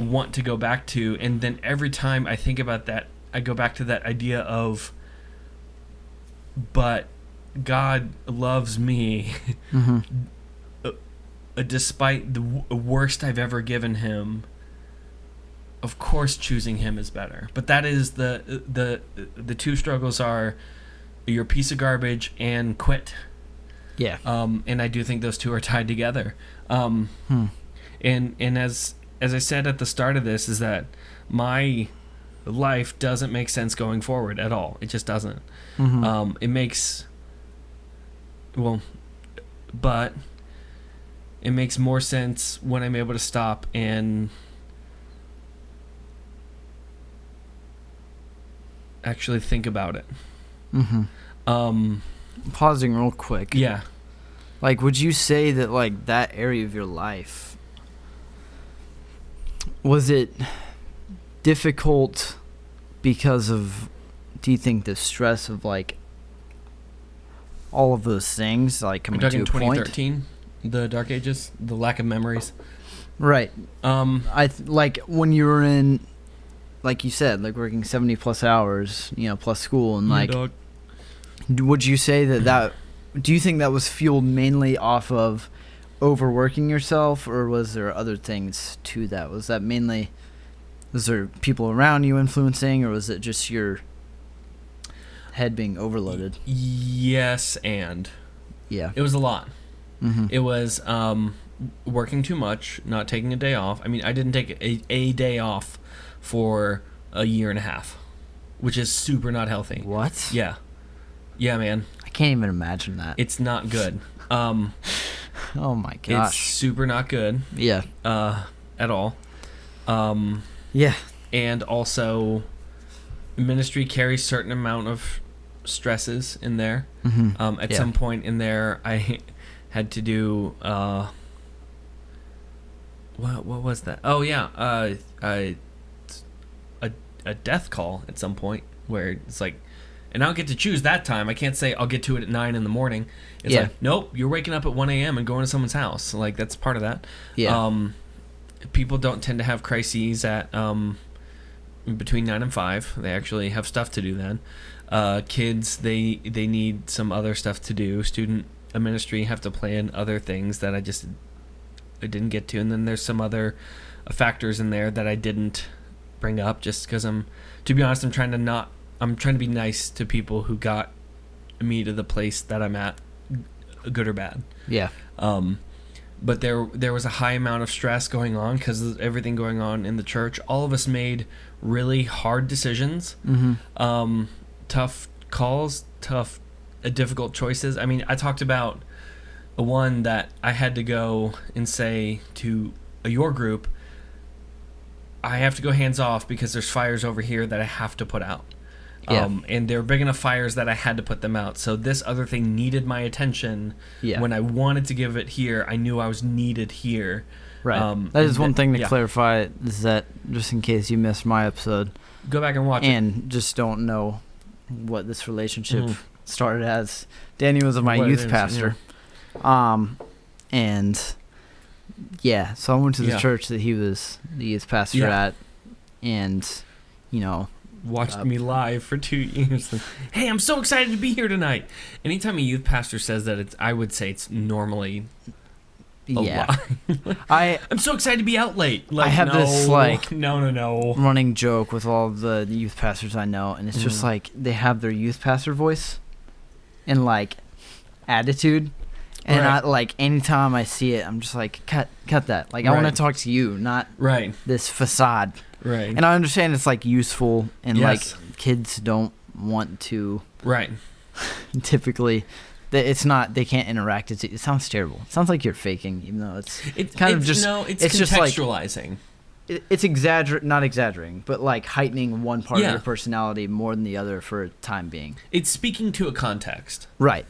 want to go back to. And then every time I think about that, I go back to that idea of, but God loves me despite the worst I've ever given him. Of course choosing him is better, but that is the two struggles are you're a piece of garbage and quit. And I do think those two are tied together. And as I said at the start of this, is that my life doesn't make sense going forward at all. It just doesn't. It makes but it makes more sense when I'm able to stop and actually think about it. Pausing real quick. Yeah. Like, would you say that like that area of your life, was it difficult because of, do you think the stress of like all of those things like coming to a point? 2013, the Dark Ages, the lack of memories. Right. Like when you were in, like you said, like working 70 plus hours, plus school, and like, would you say that do you think that was fueled mainly off of overworking yourself, or was there other things to that? Was there people around you influencing, or was it just your head being overloaded? Yes, and it was a lot. It was working too much, not taking a day off. I mean, I didn't take a day off for a year and a half, which is super not healthy. What? Yeah, man. I can't even imagine that. It's not good. Oh my gosh. It's super not good. Yeah. At all. Yeah. And also, ministry carries certain amount of stresses in there. Mm-hmm. At some point in there, I had to do what was that? Oh yeah, a death call at some point where it's like, and I don't get to choose that time. I can't say I'll get to it at 9 a.m. It's like, nope, you're waking up at 1 a.m. and going to someone's house. Like, that's part of that. Yeah. People don't tend to have crises at between 9 and 5. They actually have stuff to do then. Kids, they need some other stuff to do. Student ministry have to plan other things that I didn't get to, and then there's some other factors in there that I didn't bring up just because to be honest, I'm trying to be nice to people who got me to the place that I'm at, good or bad. Yeah. But there was a high amount of stress going on because of everything going on in the church. All of us made really hard decisions, tough calls, difficult choices. I mean, I talked about one that I had to go and say to your group, I have to go hands off because there's fires over here that I have to put out. Yeah. And they're big enough fires that I had to put them out. So this other thing needed my attention. Yeah. When I wanted to give it here, I knew I was needed here. Right. That is one thing to clarify, is that just in case you missed my episode, go back and watch it. And just don't know what this relationship started as. Danny was my youth pastor. Yeah. And yeah, so I went to the church that he was the youth pastor at, and watched me live for 2 years. Hey, I'm so excited to be here tonight. Anytime a youth pastor says that, I would say it's normally a lie. I'm so excited to be out late. Like, I have this no running joke with all of the youth pastors I know, and it's just like they have their youth pastor voice and like attitude. And I like anytime I see it, I'm just like, cut that. Like, I want to talk to you, not this facade. Right. And I understand it's like useful, and like kids don't want to. Right. Typically, it's not. They can't interact. It sounds terrible. It sounds like you're faking, even though it's kind of just. No, it's Just contextualizing. like, it's not exaggerating, but like heightening one part of your personality more than the other for a time being. It's speaking to a context. Right.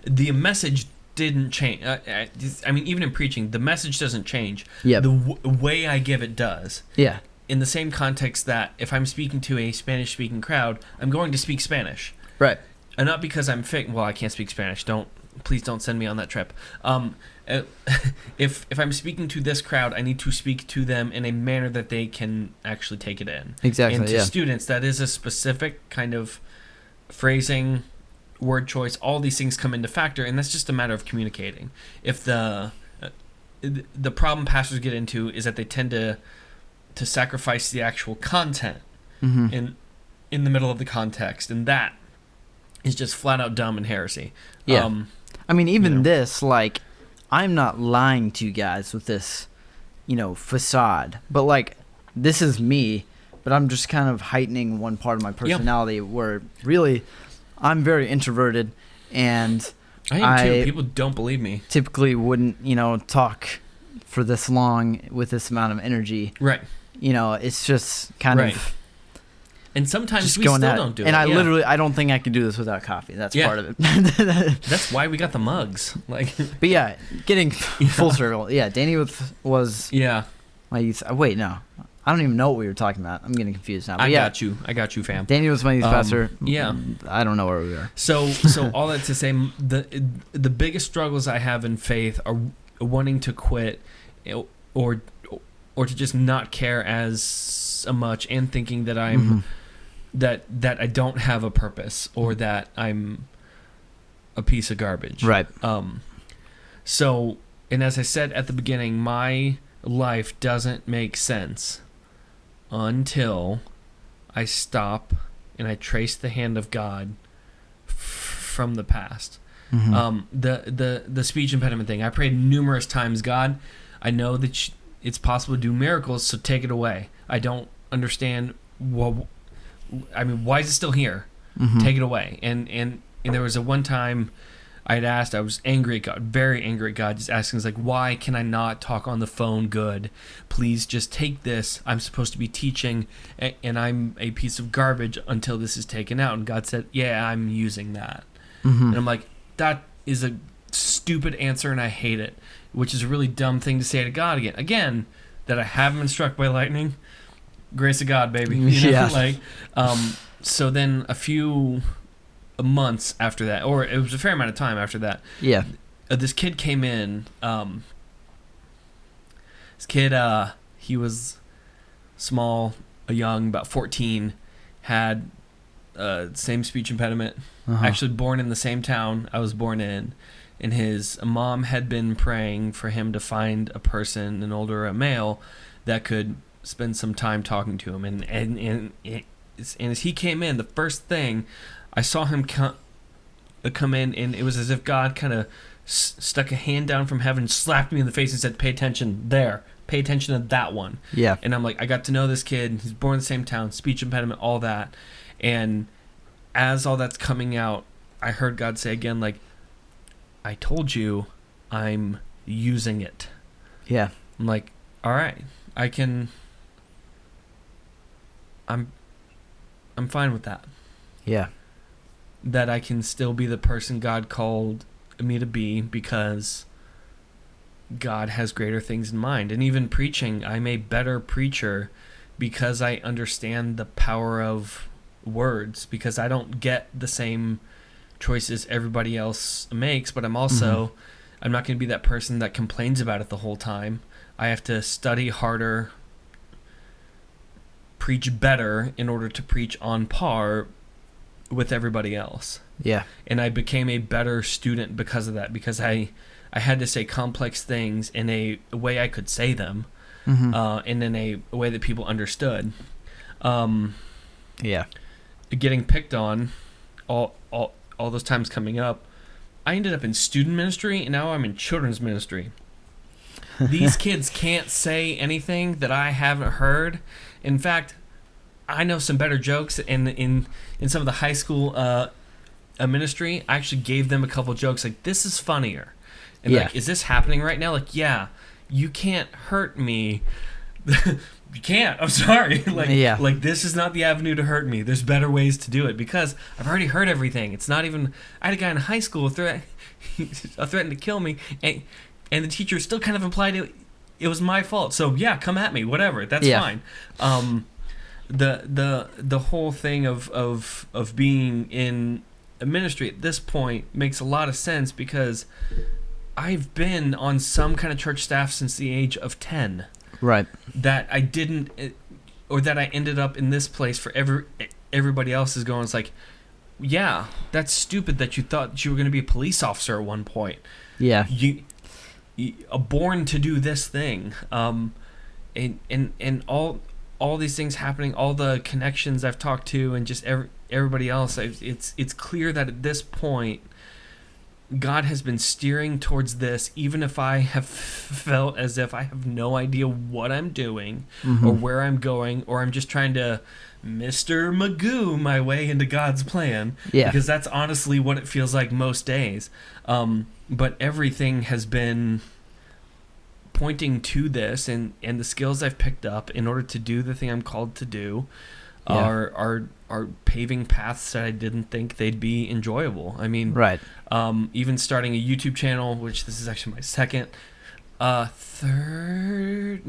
The message didn't change. I mean, even in preaching, the message doesn't change. Yeah. The way I give it does. Yeah. In the same context that if I'm speaking to a Spanish-speaking crowd, I'm going to speak Spanish. Right. And not because I'm fake. Well, I can't speak Spanish. Please don't send me on that trip. If I'm speaking to this crowd, I need to speak to them in a manner that they can actually take it in. Exactly. And to students, that is a specific kind of phrasing, word choice. All these things come into factor, and that's just a matter of communicating. If the problem pastors get into is that they tend to sacrifice the actual content in the middle of the context, and that is just flat out dumb and heresy. Yeah. I mean, even this, like, I'm not lying to you guys with this, facade, but like, this is me, but I'm just kind of heightening one part of my personality where really I'm very introverted, and I am too. People don't believe me. Typically wouldn't, talk for this long with this amount of energy. Right. It's just kind of. And sometimes we still don't do it. And I don't think I could do this without coffee. That's part of it. That's why we got the mugs. Like. But yeah, getting full circle. Yeah, Danny was. Yeah. My youth. Wait, no. I don't even know what we were talking about. I'm getting confused now. But I got you, fam. Danny was my youth pastor. Yeah. I don't know where we are. So all that to say, the biggest struggles I have in faith are wanting to quit, or to just not care as much, and thinking that I'm that I don't have a purpose, or that I'm a piece of garbage. Right. So, and as I said at the beginning, my life doesn't make sense until I stop and I trace the hand of God from the past. The speech impediment thing, I prayed numerous times, God, I know that it's possible to do miracles, so take it away. I don't understand why is it still here? Take it away. And there was a one time I was angry at God, very angry at God, just asking, like, why can I not talk on the phone good? Please just take this. I'm supposed to be teaching, and I'm a piece of garbage until this is taken out. And God said, yeah, I'm using that. And I'm like, that is a stupid answer, and I hate it, which is a really dumb thing to say to God again, that I haven't been struck by lightning. Grace of God, baby. Yeah. So then a few months after that, or it was a fair amount of time after that, this kid came in. This kid, he was small, young, about 14, had same speech impediment, actually born in the same town I was born in, and his mom had been praying for him to find a person, an older male, that could spend some time talking to him. And as he came in, the first thing I saw him come in, and it was as if God kind of stuck a hand down from heaven, slapped me in the face, and said, "Pay attention there. Pay attention to that one." Yeah. And I'm like, I got to know this kid. He's born in the same town, speech impediment, all that. And as all that's coming out, I heard God say again, like, I told you, I'm using it. Yeah. I'm like, all right, I'm fine with that. Yeah. That I can still be the person God called me to be, because God has greater things in mind. And even preaching, I'm a better preacher because I understand the power of words, because I don't get the same choices everybody else makes, but I'm also, I'm not going to be that person that complains about it the whole time. I have to study harder, preach better in order to preach on par with everybody else. Yeah. And I became a better student because of that, because I had to say complex things in a way I could say them, and in a way that people understood. Yeah. Getting picked on all those times coming up, I ended up in student ministry, and now I'm in children's ministry. These kids can't say anything that I haven't heard. In fact, I know some better jokes in some of the high school ministry. I actually gave them a couple jokes, like, this is funnier. And like, is this happening right now? Like, yeah, you can't hurt me. You can't. I'm sorry. Like this is not the avenue to hurt me. There's better ways to do it, because I've already heard everything. It's not even. I had a guy in high school threatened to kill me, and the teacher still kind of implied it was my fault. So yeah, come at me, whatever. That's fine. The whole thing of being in a ministry at this point makes a lot of sense, because I've been on some kind of church staff since the age of 10. Right. That I didn't, or that I ended up in this place for everybody else is going. It's like, yeah, that's stupid that you thought you were going to be a police officer at one point. Yeah. You are born to do this thing. And all these things happening, all the connections I've talked to, and just everybody else, it's clear that at this point, God has been steering towards this, even if I have felt as if I have no idea what I'm doing or where I'm going, or I'm just trying to Mr. Magoo my way into God's plan. Yeah. Because that's honestly what it feels like most days. But everything has been pointing to this, and the skills I've picked up in order to do the thing I'm called to do are paving paths that I didn't think they'd be enjoyable. I mean, right. Even starting a YouTube channel, which this is actually my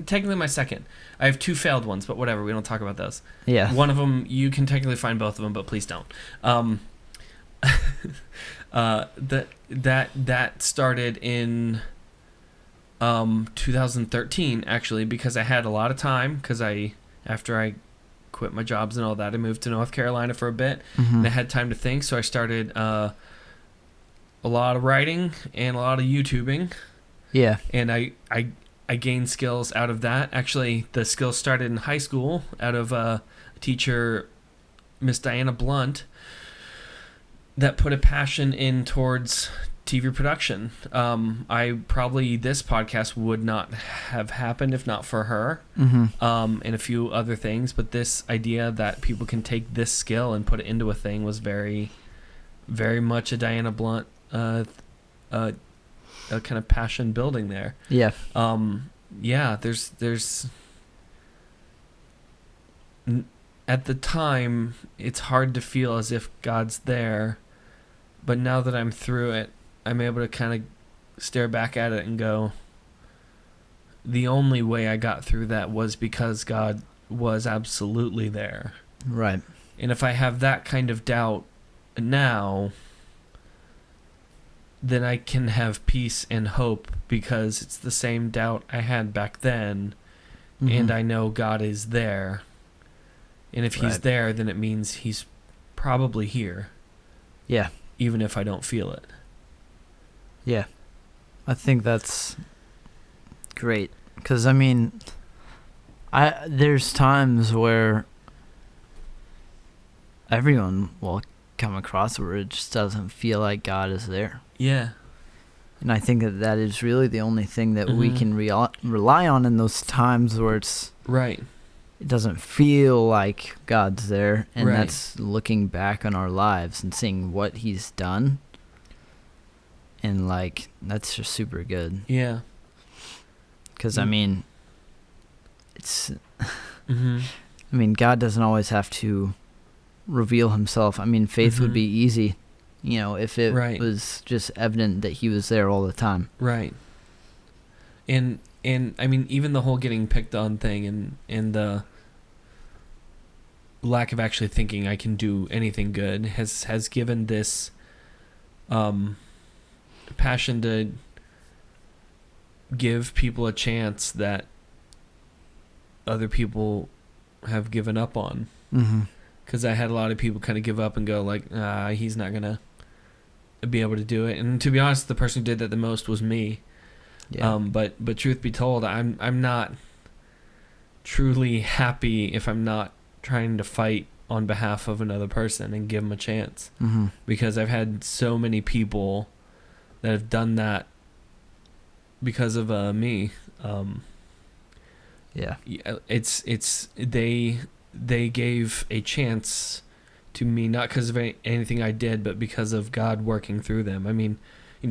technically my second. I have 2 failed ones, but whatever, we don't talk about those. Yeah. One of them, you can technically find both of them, but please don't. That started in 2013, actually, because I had a lot of time, because after I quit my jobs and all that, I moved to North Carolina for a bit, and I had time to think, so I started a lot of writing and a lot of YouTubing. Yeah. And I gained skills out of that. Actually, the skills started in high school out of a teacher, Miss Diana Blunt, that put a passion in towards TV production. This podcast would not have happened if not for her, and a few other things. But this idea that people can take this skill and put it into a thing was very, very much a Diana Blunt a kind of passion building there. Yeah. Yeah, there's at the time it's hard to feel as if God's there, but now that I'm through it, I'm able to kind of stare back at it and go, the only way I got through that was because God was absolutely there. Right. And if I have that kind of doubt now, then I can have peace and hope because it's the same doubt I had back then, and I know God is there. And if he's there, then it means he's probably here. Yeah. Even if I don't feel it. Yeah. I think that's great. Because, I mean, there's times where everyone will come across where it just doesn't feel like God is there. Yeah. And I think that is really the only thing that we can rely on in those times where it's... Right. It doesn't feel like God's there, and that's looking back on our lives and seeing what he's done. And, like, that's just super good. Yeah. Because, I mean, it's... I mean, God doesn't always have to reveal himself. I mean, faith would be easy, you know, if it was just evident that he was there all the time. Right. And I mean, even the whole getting picked on thing and the lack of actually thinking I can do anything good has given this passion to give people a chance that other people have given up on. Because I had a lot of people kind of give up and go like, he's not going to be able to do it. And to be honest, the person who did that the most was me. Yeah. But truth be told, I'm not truly happy if I'm not trying to fight on behalf of another person and give them a chance. Because I've had so many people that have done that because of me. Yeah. It's they gave a chance to me, not because of anything I did, but because of God working through them. I mean,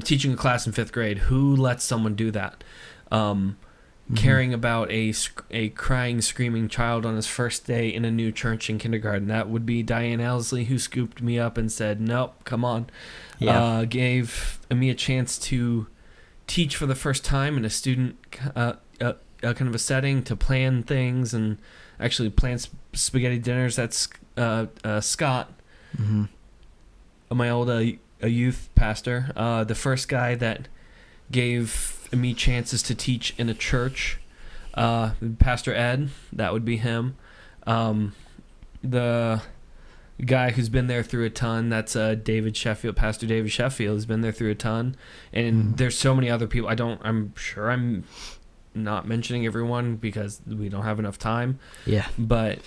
teaching a class in 5th grade, who lets someone do that? Caring about a crying, screaming child on his first day in a new church in kindergarten. That would be Diane Owsley, who scooped me up and said, nope, come on. Yeah. Gave me a chance to teach for the first time in a student kind of a setting, to plan things and actually plan spaghetti dinners. That's Scott, my old a youth pastor, the first guy that gave me chances to teach in a church, Pastor Ed, that would be him. The guy who's been there through a ton, that's David Sheffield, Pastor David Sheffield, has been there through a ton. And there's so many other people. I'm sure I'm not mentioning everyone because we don't have enough time. Yeah. But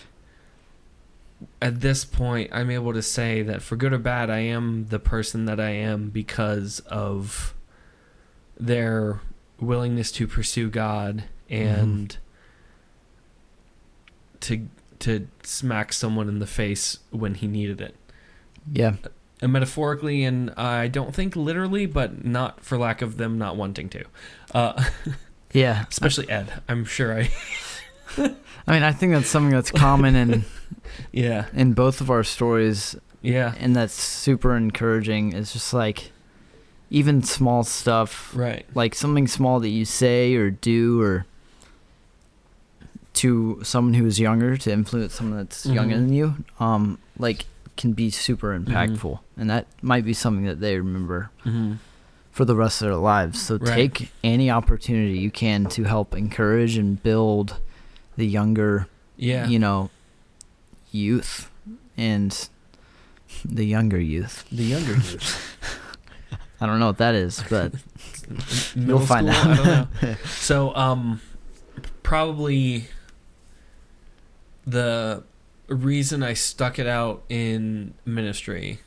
at this point, I'm able to say that for good or bad, I am the person that I am because of their willingness to pursue God and to smack someone in the face when he needed it. Yeah. And metaphorically, and I don't think literally, but not for lack of them not wanting to. Yeah. Especially Ed. I'm sure I mean, I think that's something that's common in both of our stories. Yeah. And that's super encouraging. It's just like even small stuff. Right. Like something small that you say or do or to someone who is younger, to influence someone that's younger than you, like can be super impactful. And that might be something that they remember for the rest of their lives. So take any opportunity you can to help encourage and build the younger, youth and the younger youth. The younger youth. I don't know what that is, but you'll find out. I don't know. So, probably the reason I stuck it out in ministry,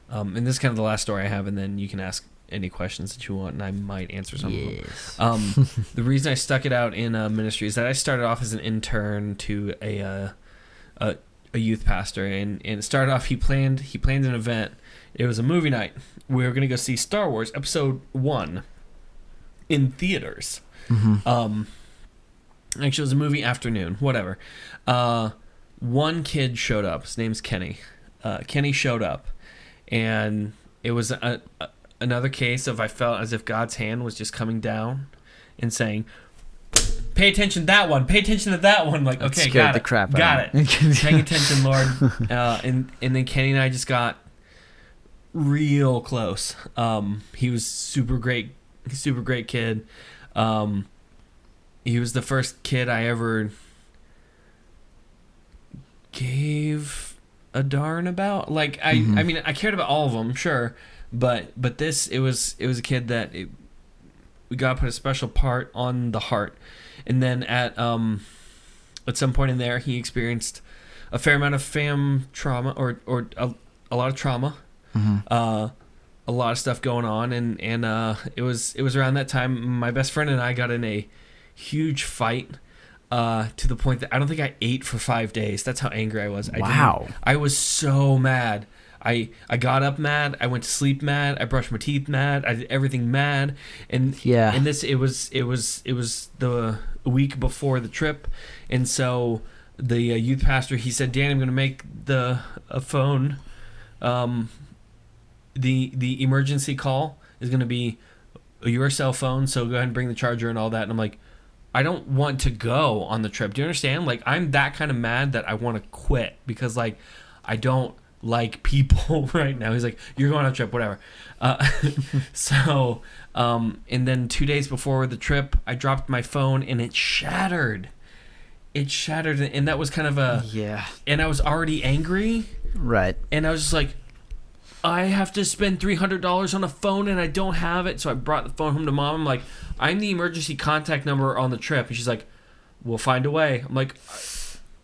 and this is kind of the last story I have, and then you can ask any questions that you want, and I might answer some of them. The reason I stuck it out in ministry is that I started off as an intern to a youth pastor, and it started off, he planned an event It was a movie night. We were gonna go see Star Wars Episode 1 in theaters. Mm-hmm. Actually, it was a movie afternoon. Whatever. One kid showed up. His name's Kenny. Kenny showed up, and it was another case of I felt as if God's hand was just coming down and saying, "Pay attention to that one. Pay attention to that one." Like, okay, got it. Got it. Paying attention, Lord. And then Kenny and I just got real close. He was super great kid. He was the first kid I ever gave a darn about. Like, I mean, I cared about all of them, sure, but this, it was a kid that we got to put a special part on the heart. And then at some point in there, he experienced a fair amount of fam trauma or a lot of trauma. Mm-hmm. A lot of stuff going on, and it was around that time my best friend and I got in a huge fight, to the point that I don't think I ate for 5 days. That's how angry I was. Wow. I was so mad. I got up mad. I went to sleep mad. I brushed my teeth mad. I did everything mad. And yeah. And this, it was the week before the trip, and so the youth pastor, he said, "Dan, I'm going to make a phone. The emergency call is going to be your cell phone, so go ahead and bring the charger and all that." And I'm like, I don't want to go on the trip. Do you understand? Like, I'm that kind of mad that I want to quit because, like, I don't like people right now. He's like, "You're going on a trip, whatever." So, and then 2 days before the trip, I dropped my phone and it shattered. And that was kind of a... Yeah. And I was already angry. Right. And I was just like, I have to spend $300 on a phone and I don't have it. So I brought the phone home to Mom. I'm like, "I'm the emergency contact number on the trip." And she's like, "We'll find a way." I'm like,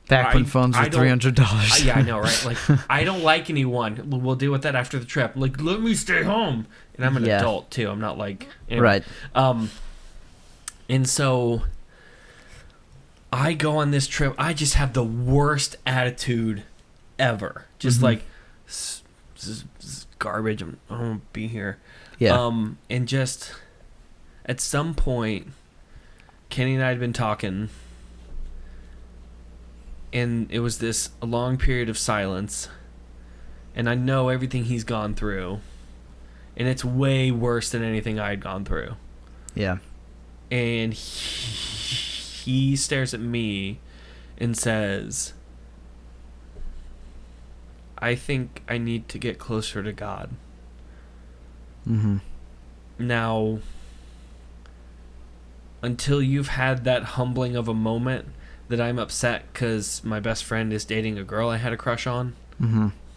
back when phones were $300. Yeah, I know, right? Like, I don't like anyone. We'll deal with that after the trip. I'm like, let me stay home. And I'm an adult too. I'm not like... Anyway. Right. And so I go on this trip. I just have the worst attitude ever. Just like... This is garbage. I don't want to be here. Yeah. And just at some point, Kenny and I had been talking, and it was a long period of silence, and I know everything he's gone through, and it's way worse than anything I had gone through. Yeah. And he stares at me and says, "I think I need to get closer to God." Mm-hmm. Now, until you've had that humbling of a moment that I'm upset because my best friend is dating a girl I had a crush on,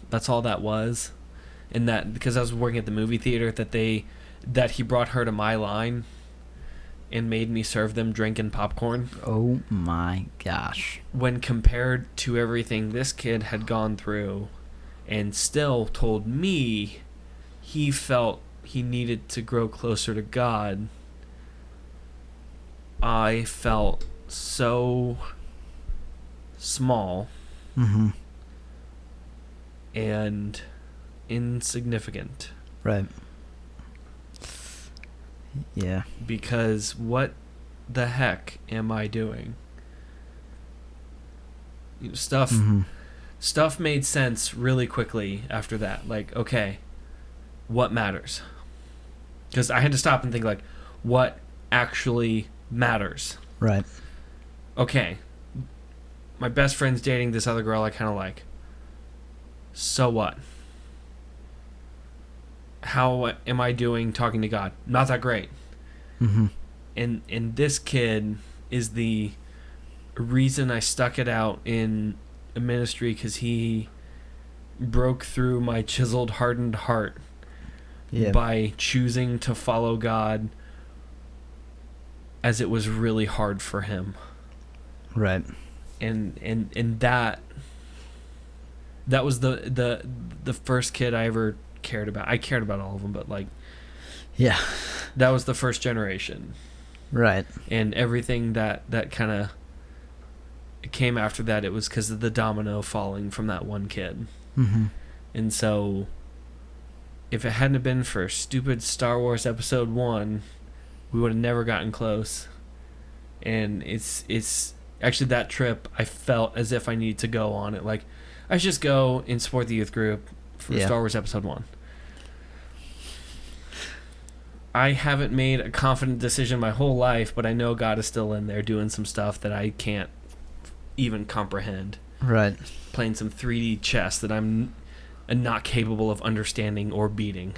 that's all that was. And that because I was working at the movie theater that he brought her to my line and made me serve them drink and popcorn. Oh my gosh. When compared to everything this kid had gone through, and still told me he felt he needed to grow closer to God, I felt so small and insignificant. Right. Yeah. Because what the heck am I doing? Stuff made sense really quickly after that. Like, okay, what matters? Because I had to stop and think, like, what actually matters? Right. Okay, my best friend's dating this other girl I kind of like. So what? How am I doing talking to God? Not that great. And this kid is the reason I stuck it out in a ministry, because he broke through my chiseled, hardened heart by choosing to follow God as it was really hard for him. Right. And that was the first kid I ever cared about. I cared about all of them, but like, yeah, that was the first generation. Right. And everything that kind of came after that, it was because of the domino falling from that one kid. And so if it hadn't been for stupid Star Wars Episode 1, we would have never gotten close. And it's actually that trip, I felt as if I needed to go on it. Like, I should just go and support the youth group for Star Wars Episode 1. I haven't made a confident decision my whole life, but I know God is still in there doing some stuff that I can't even comprehend. Right. Playing some 3D chess that I'm not capable of understanding or beating.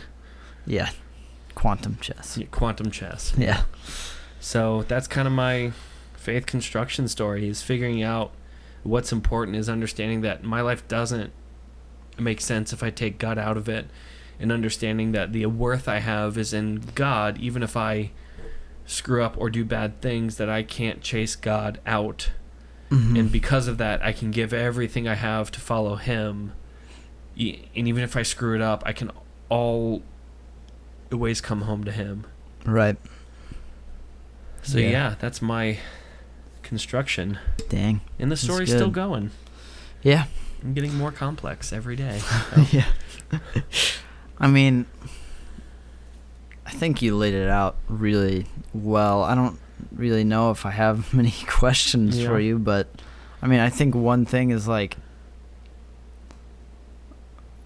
Yeah. Quantum chess. Yeah, quantum chess. Yeah. So that's kind of my faith construction story, is figuring out what's important, is understanding that my life doesn't make sense if I take God out of it, and understanding that the worth I have is in God, even if I screw up or do bad things, that I can't chase God out. Mm-hmm. And because of that, I can give everything I have to follow Him. And even if I screw it up, I can always come home to Him. Right. So yeah, that's my construction. Dang. And the story's still going. Yeah. I'm getting more complex every day. Yeah. I mean, I think you laid it out really well. I don't really know if I have many questions for you, but I mean, I think one thing is, like,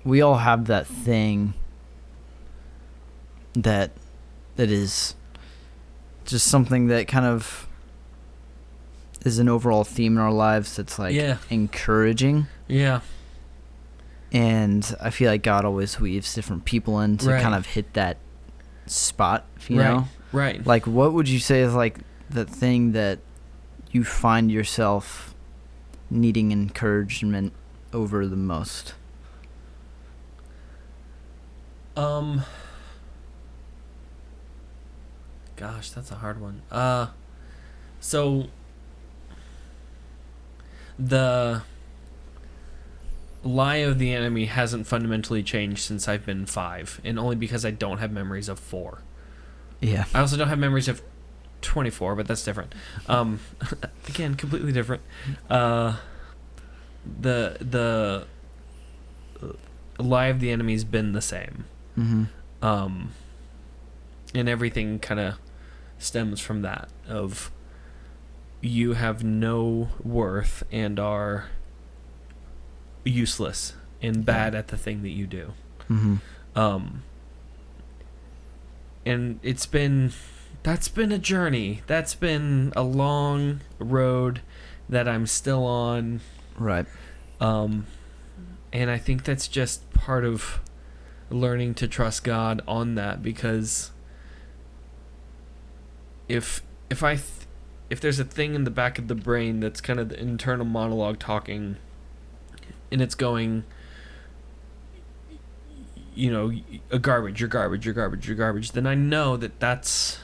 we all have that thing that is just something that kind of is an overall theme in our lives that's, like, encouraging. Yeah. And I feel like God always weaves different people in to kind of hit that spot, you know? Right. Like, what would you say is, like, the thing that you find yourself needing encouragement over the most? Gosh, that's a hard one. So the lie of the enemy hasn't fundamentally changed since I've been 5, and only because I don't have memories of 4. Yeah. I also don't have memories of 24, but that's different. Again, completely different. The lie of the enemy's been the same. Mm-hmm. And everything kind of stems from that, of you have no worth and are useless and bad at the thing that you do. Mm-hmm. And that's been a journey. That's been a long road that I'm still on. Right. And I think that's just part of learning to trust God on that, because if there's a thing in the back of the brain that's kind of the internal monologue talking, and it's going, you know, you're garbage, then I know that that's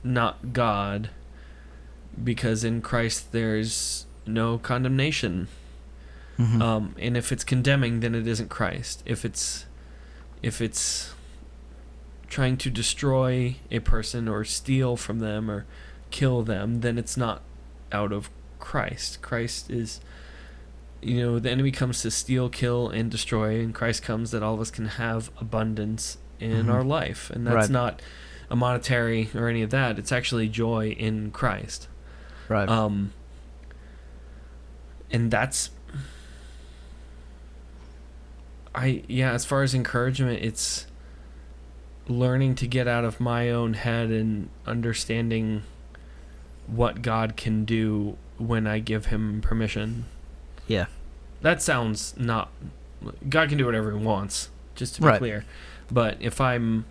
not God, because in Christ there's no condemnation. Mm-hmm. And if it's condemning, then it isn't Christ. If it's trying to destroy a person or steal from them or kill them, then it's not out of Christ. Christ is, you know, the enemy comes to steal, kill, and destroy, and Christ comes that all of us can have abundance in our life. And that's not a monetary or any of that. It's actually joy in Christ. Right. And that's, as far as encouragement, it's learning to get out of my own head and understanding what God can do when I give Him permission. Yeah. That sounds not... God can do whatever He wants, just to be clear. But if I'm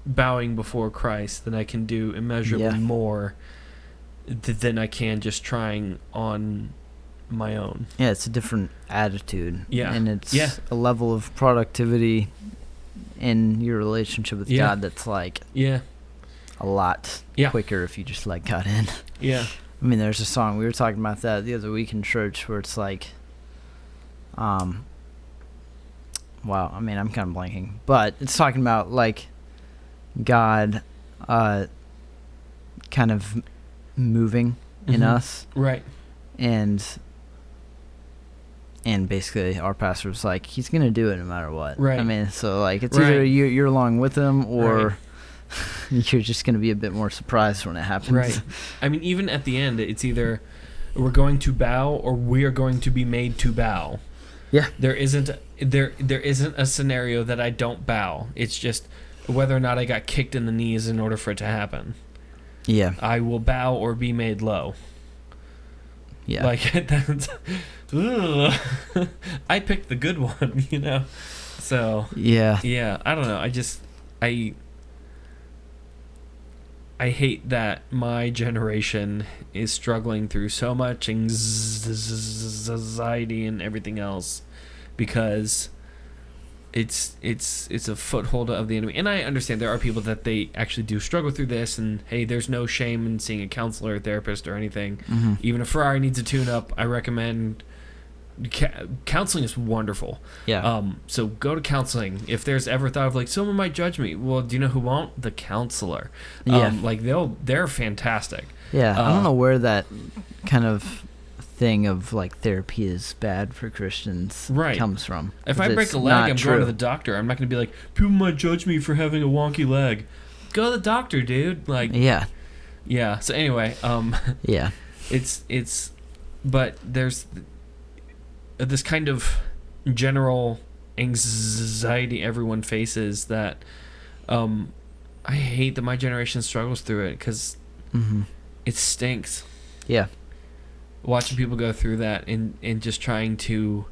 bowing before Christ, then I can do immeasurably more than I can just trying on my own. Yeah, it's a different attitude. Yeah. And it's a level of productivity in your relationship with God that's, like, a lot quicker if you just let God in. Yeah. I mean, there's a song, we were talking about that the other week in church, where it's like, wow, I mean, I'm kind of blanking, but it's talking about, like, God kind of moving in us. Right. And And basically, our pastor was like, he's going to do it no matter what. Right. I mean, so, like, it's Right. either you're along with him or Right. you're just going to be a bit more surprised when it happens. Right. I mean, even at the end, it's either we're going to bow or we are going to be made to bow. Yeah. There isn't a scenario that I don't bow. It's just whether or not I got kicked in the knees in order for it to happen. Yeah. I will bow or be made low. Yeah. Like, that's... I picked the good one, you know? So... Yeah. Yeah, I don't know. I hate that my generation is struggling through so much anxiety and everything else because it's a foothold of the enemy. And I understand there are people that they actually do struggle through this, and hey, there's no shame in seeing a counselor or therapist or anything. Mm-hmm. Even if Ferrari needs a tune-up, I recommend... counseling is wonderful. Yeah. So go to counseling. If there's ever thought of like someone might judge me, well, do you know who won't? The counselor. Yeah. Like they're fantastic. Yeah. I don't know where that kind of thing of like therapy is bad for Christians comes from. If I break a leg, I'm going to the doctor. I'm not going to be like, people might judge me for having a wonky leg. Go to the doctor, dude. Like, yeah. So anyway, yeah. It's, but there's this kind of general anxiety everyone faces that I hate that my generation struggles through it because it stinks. Yeah. Watching people go through that and just trying to...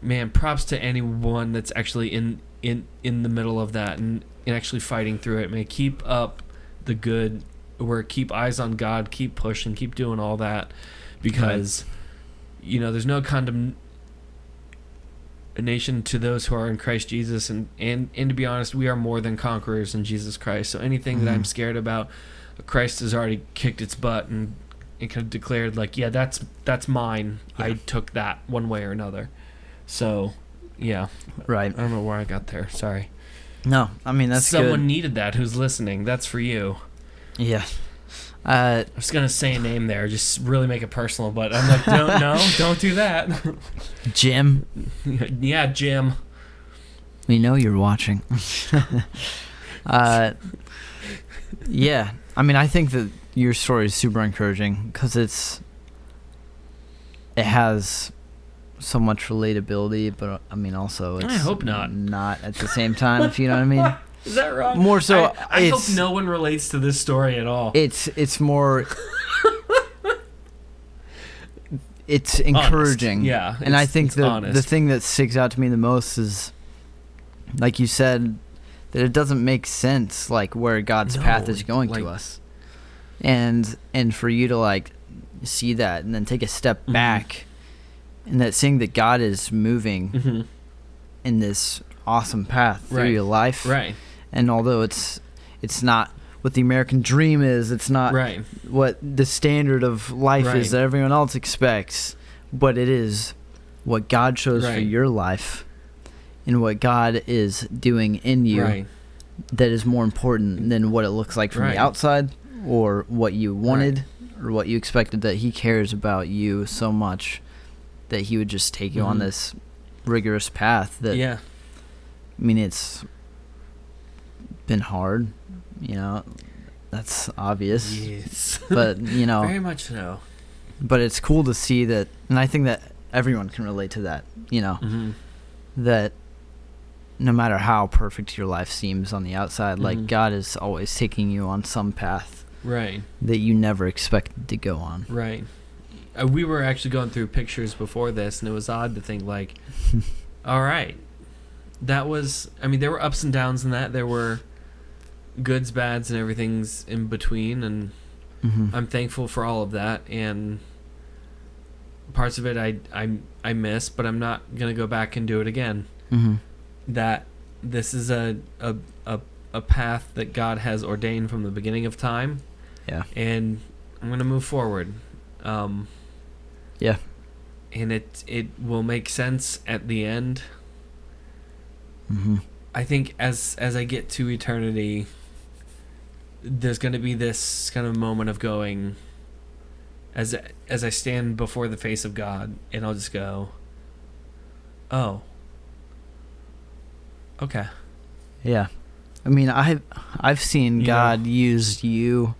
Man, props to anyone that's actually in the middle of that and actually fighting through it. Man, keep up the good work. Keep eyes on God. Keep pushing. Keep doing all that because... Right. You know, there's no condemnation to those who are in Christ Jesus, and to be honest, we are more than conquerors in Jesus Christ. So anything that I'm scared about, Christ has already kicked its butt and kind of declared, like, yeah, that's mine. Yeah. I took that one way or another. So, yeah. Right. I don't know where I got there. Sorry. No, I mean, that's Someone good. needed that who's listening. That's for you. Yeah. I was going to say a name there, just really make it personal, but I'm like, don't do that. Jim. Yeah, Jim. We know you're watching. Yeah. I mean, I think that your story is super encouraging because it has so much relatability, but I mean, also it's... I hope not. Not at the same time, if you know what I mean. Is that wrong? More so, I hope no one relates to this story at all. It's more... it's encouraging. Honest. Yeah. And I think the thing that sticks out to me the most is, like you said, that it doesn't make sense, like, where God's path is going to us. And for you to, like, see that and then take a step back and that seeing that God is moving in this awesome path through your life. Right. And although it's not what the American dream is, it's not what the standard of life is that everyone else expects, but it is what God chose for your life and what God is doing in you that is more important than what it looks like from the outside or what you wanted or what you expected. That He cares about you so much that He would just take you on this rigorous path that I mean, it's been hard, you know, that's obvious. Yes. But, you know. Very much so. But it's cool to see that, and I think that everyone can relate to that, you know, that no matter how perfect your life seems on the outside, like, God is always taking you on some path that you never expected to go on. Right. We were actually going through pictures before this, and it was odd to think, like, all right. That was, I mean, there were ups and downs in that. There were goods, bads, and everything's in between, and I'm thankful for all of that. And parts of it I miss, but I'm not gonna go back and do it again. That this is a path that God has ordained from the beginning of time. Yeah. And I'm gonna move forward. And it will make sense at the end. I think as I get to eternity, there's going to be this kind of moment of going, as I stand before the face of God, and I'll just go, oh, okay. Yeah. I mean, I've seen God use you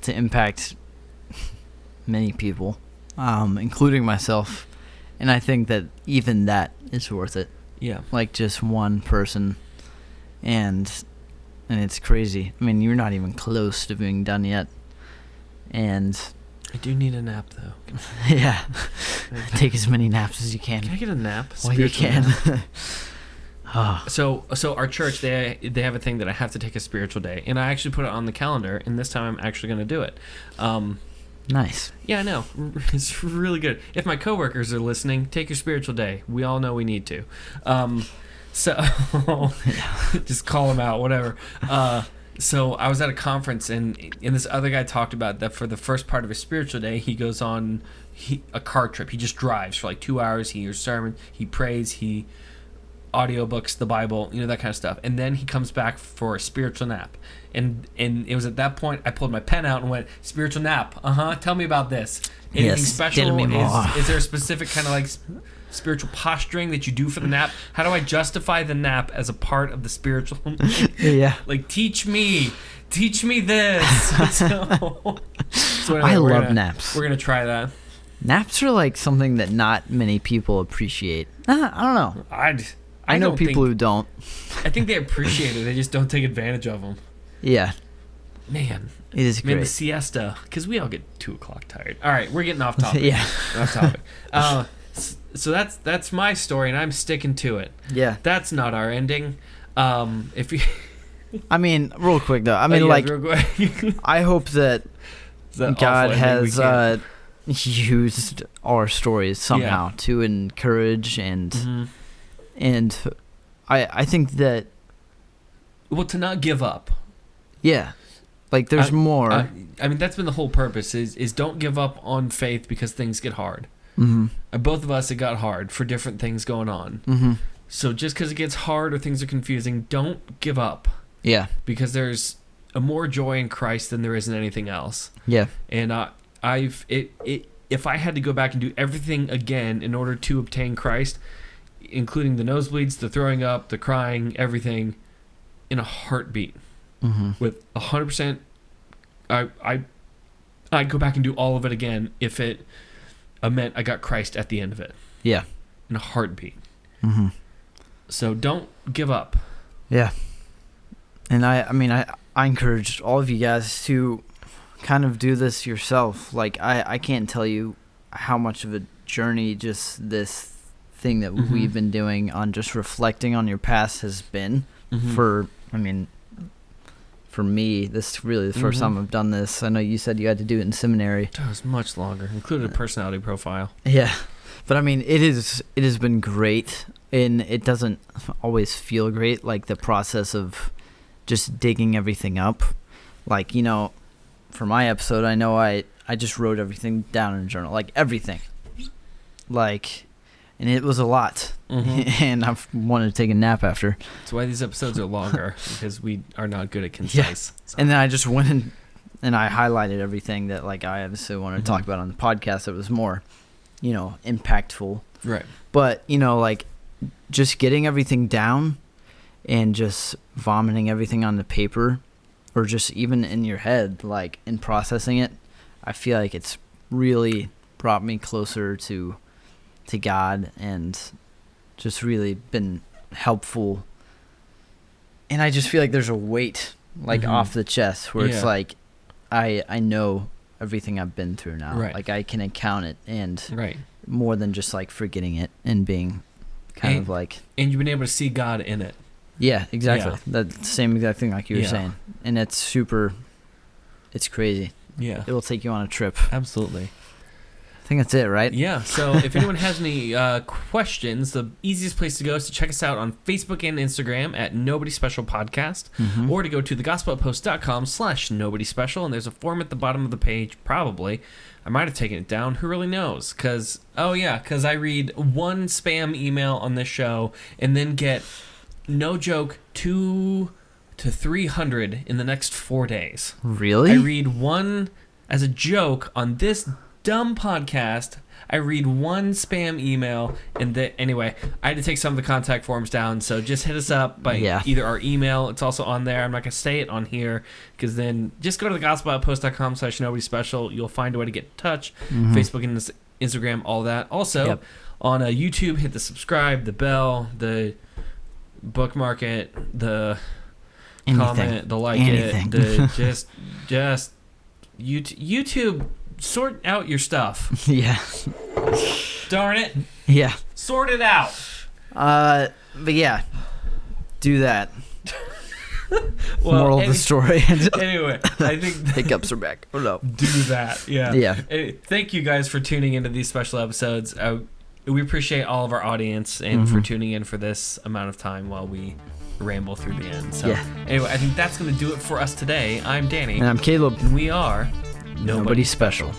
to impact many people, including myself, and I think that even that is worth it. Yeah. Like just one person, and it's crazy. I mean, you're not even close to being done yet, and I do need a nap though. Yeah. Take as many naps as you can. Can I get a nap? Well, you can. So our church, they have a thing that I have to take a spiritual day, and I actually put it on the calendar, and this time I'm actually going to do it. Nice. Yeah, I know. It's really good. If my coworkers are listening, take your spiritual day. We all know we need to. So just call them out, whatever. So I was at a conference, and this other guy talked about that for the first part of his spiritual day, he goes on a car trip. He just drives for like 2 hours. He hears sermon. He prays. He audiobooks, the Bible, that kind of stuff. And then he comes back for a spiritual nap. And it was at that point I pulled my pen out and went, spiritual nap. Tell me about this. Anything special? Tell me more. Is there a specific kind of like spiritual posturing that you do for the nap? How do I justify the nap as a part of the spiritual? Yeah. Like, teach me this. So anyway, I love naps. We're going to try that. Naps are like something that not many people appreciate. I don't know. I know people who don't. I think they appreciate it. They just don't take advantage of them. Yeah. Man. It is great. The siesta. Because we all get 2 o'clock tired. All right. We're getting off topic. Yeah. Off topic. So that's my story, and I'm sticking to it. Yeah. That's not our ending. If you... I mean, real quick, though. I mean, I hope that God has used our stories somehow to encourage and I think that to not give up. Yeah. Like there's more. I mean, that's been the whole purpose is don't give up on faith because things get hard. Mm-hmm. And both of us, it got hard for different things going on. Mm-hmm. So just because it gets hard or things are confusing, don't give up. Yeah. Because there's a more joy in Christ than there is in anything else. Yeah. And if I had to go back and do everything again in order to obtain Christ, including the nosebleeds, the throwing up, the crying, everything, in a heartbeat, with 100%, I'd go back and do all of it again if it meant I got Christ at the end of it. Yeah. In a heartbeat. Mm-hmm. So don't give up. Yeah. And I encourage all of you guys to kind of do this yourself. Like I can't tell you how much of a journey just this thing that we've been doing on just reflecting on your past has been for me. This is really the first time I've done this. I know you said you had to do it in seminary. It was much longer, included a personality profile. Yeah. But I mean, it has been great, and it doesn't always feel great, like the process of just digging everything up. Like, for my episode, I know I just wrote everything down in a journal, like everything. Like, and it was a lot. And I've wanted to take a nap after. That's why these episodes are longer, because we are not good at concise. Yeah. So. And then I just went in and I highlighted everything that like I obviously wanted to talk about on the podcast that was more, impactful. Right. But, like just getting everything down and just vomiting everything on the paper or just even in your head, like in processing it, I feel like it's really brought me closer to God and just really been helpful. And I just feel like there's a weight like off the chest where it's like I know everything I've been through now. Right. Like I can account it and more than just like forgetting it and being kind of like, and you've been able to see God in it. Yeah, exactly. Yeah. That's the same exact thing like you were saying. And it's crazy. Yeah. It will take you on a trip. Absolutely. I think that's it, right? Yeah. So if anyone has any questions, the easiest place to go is to check us out on Facebook and Instagram at Nobody Special Podcast, or to go to thegospeloutpost.com/NobodySpecial, and there's a form at the bottom of the page, probably. I might have taken it down. Who really knows? Because I read one spam email on this show and then get, no joke, 200 to 300 in the next 4 days. Really? I read one... as a joke on this dumb podcast, I read one spam email, and anyway, I had to take some of the contact forms down, so just hit us up by either our email. It's also on there. I'm not going to say it on here, because then just go to thegospeloutpost.com/nobodyspecial. You'll find a way to get in touch. Facebook and Instagram, all that. Also, on YouTube, hit the subscribe, the bell, the bookmark it, the comment, the like it, the just YouTube. Sort out your stuff. Yeah. Darn it. Yeah. Sort it out. But yeah, do that. Moral of the story. Anyway, I think hiccups are back. Oh no. Do that. Yeah. Yeah. Thank you guys for tuning into these special episodes. We appreciate all of our audience and for tuning in for this amount of time while we ramble through the end. So anyway, I think that's going to do it for us today. I'm Danny. And I'm Caleb. And we are Nobody Special.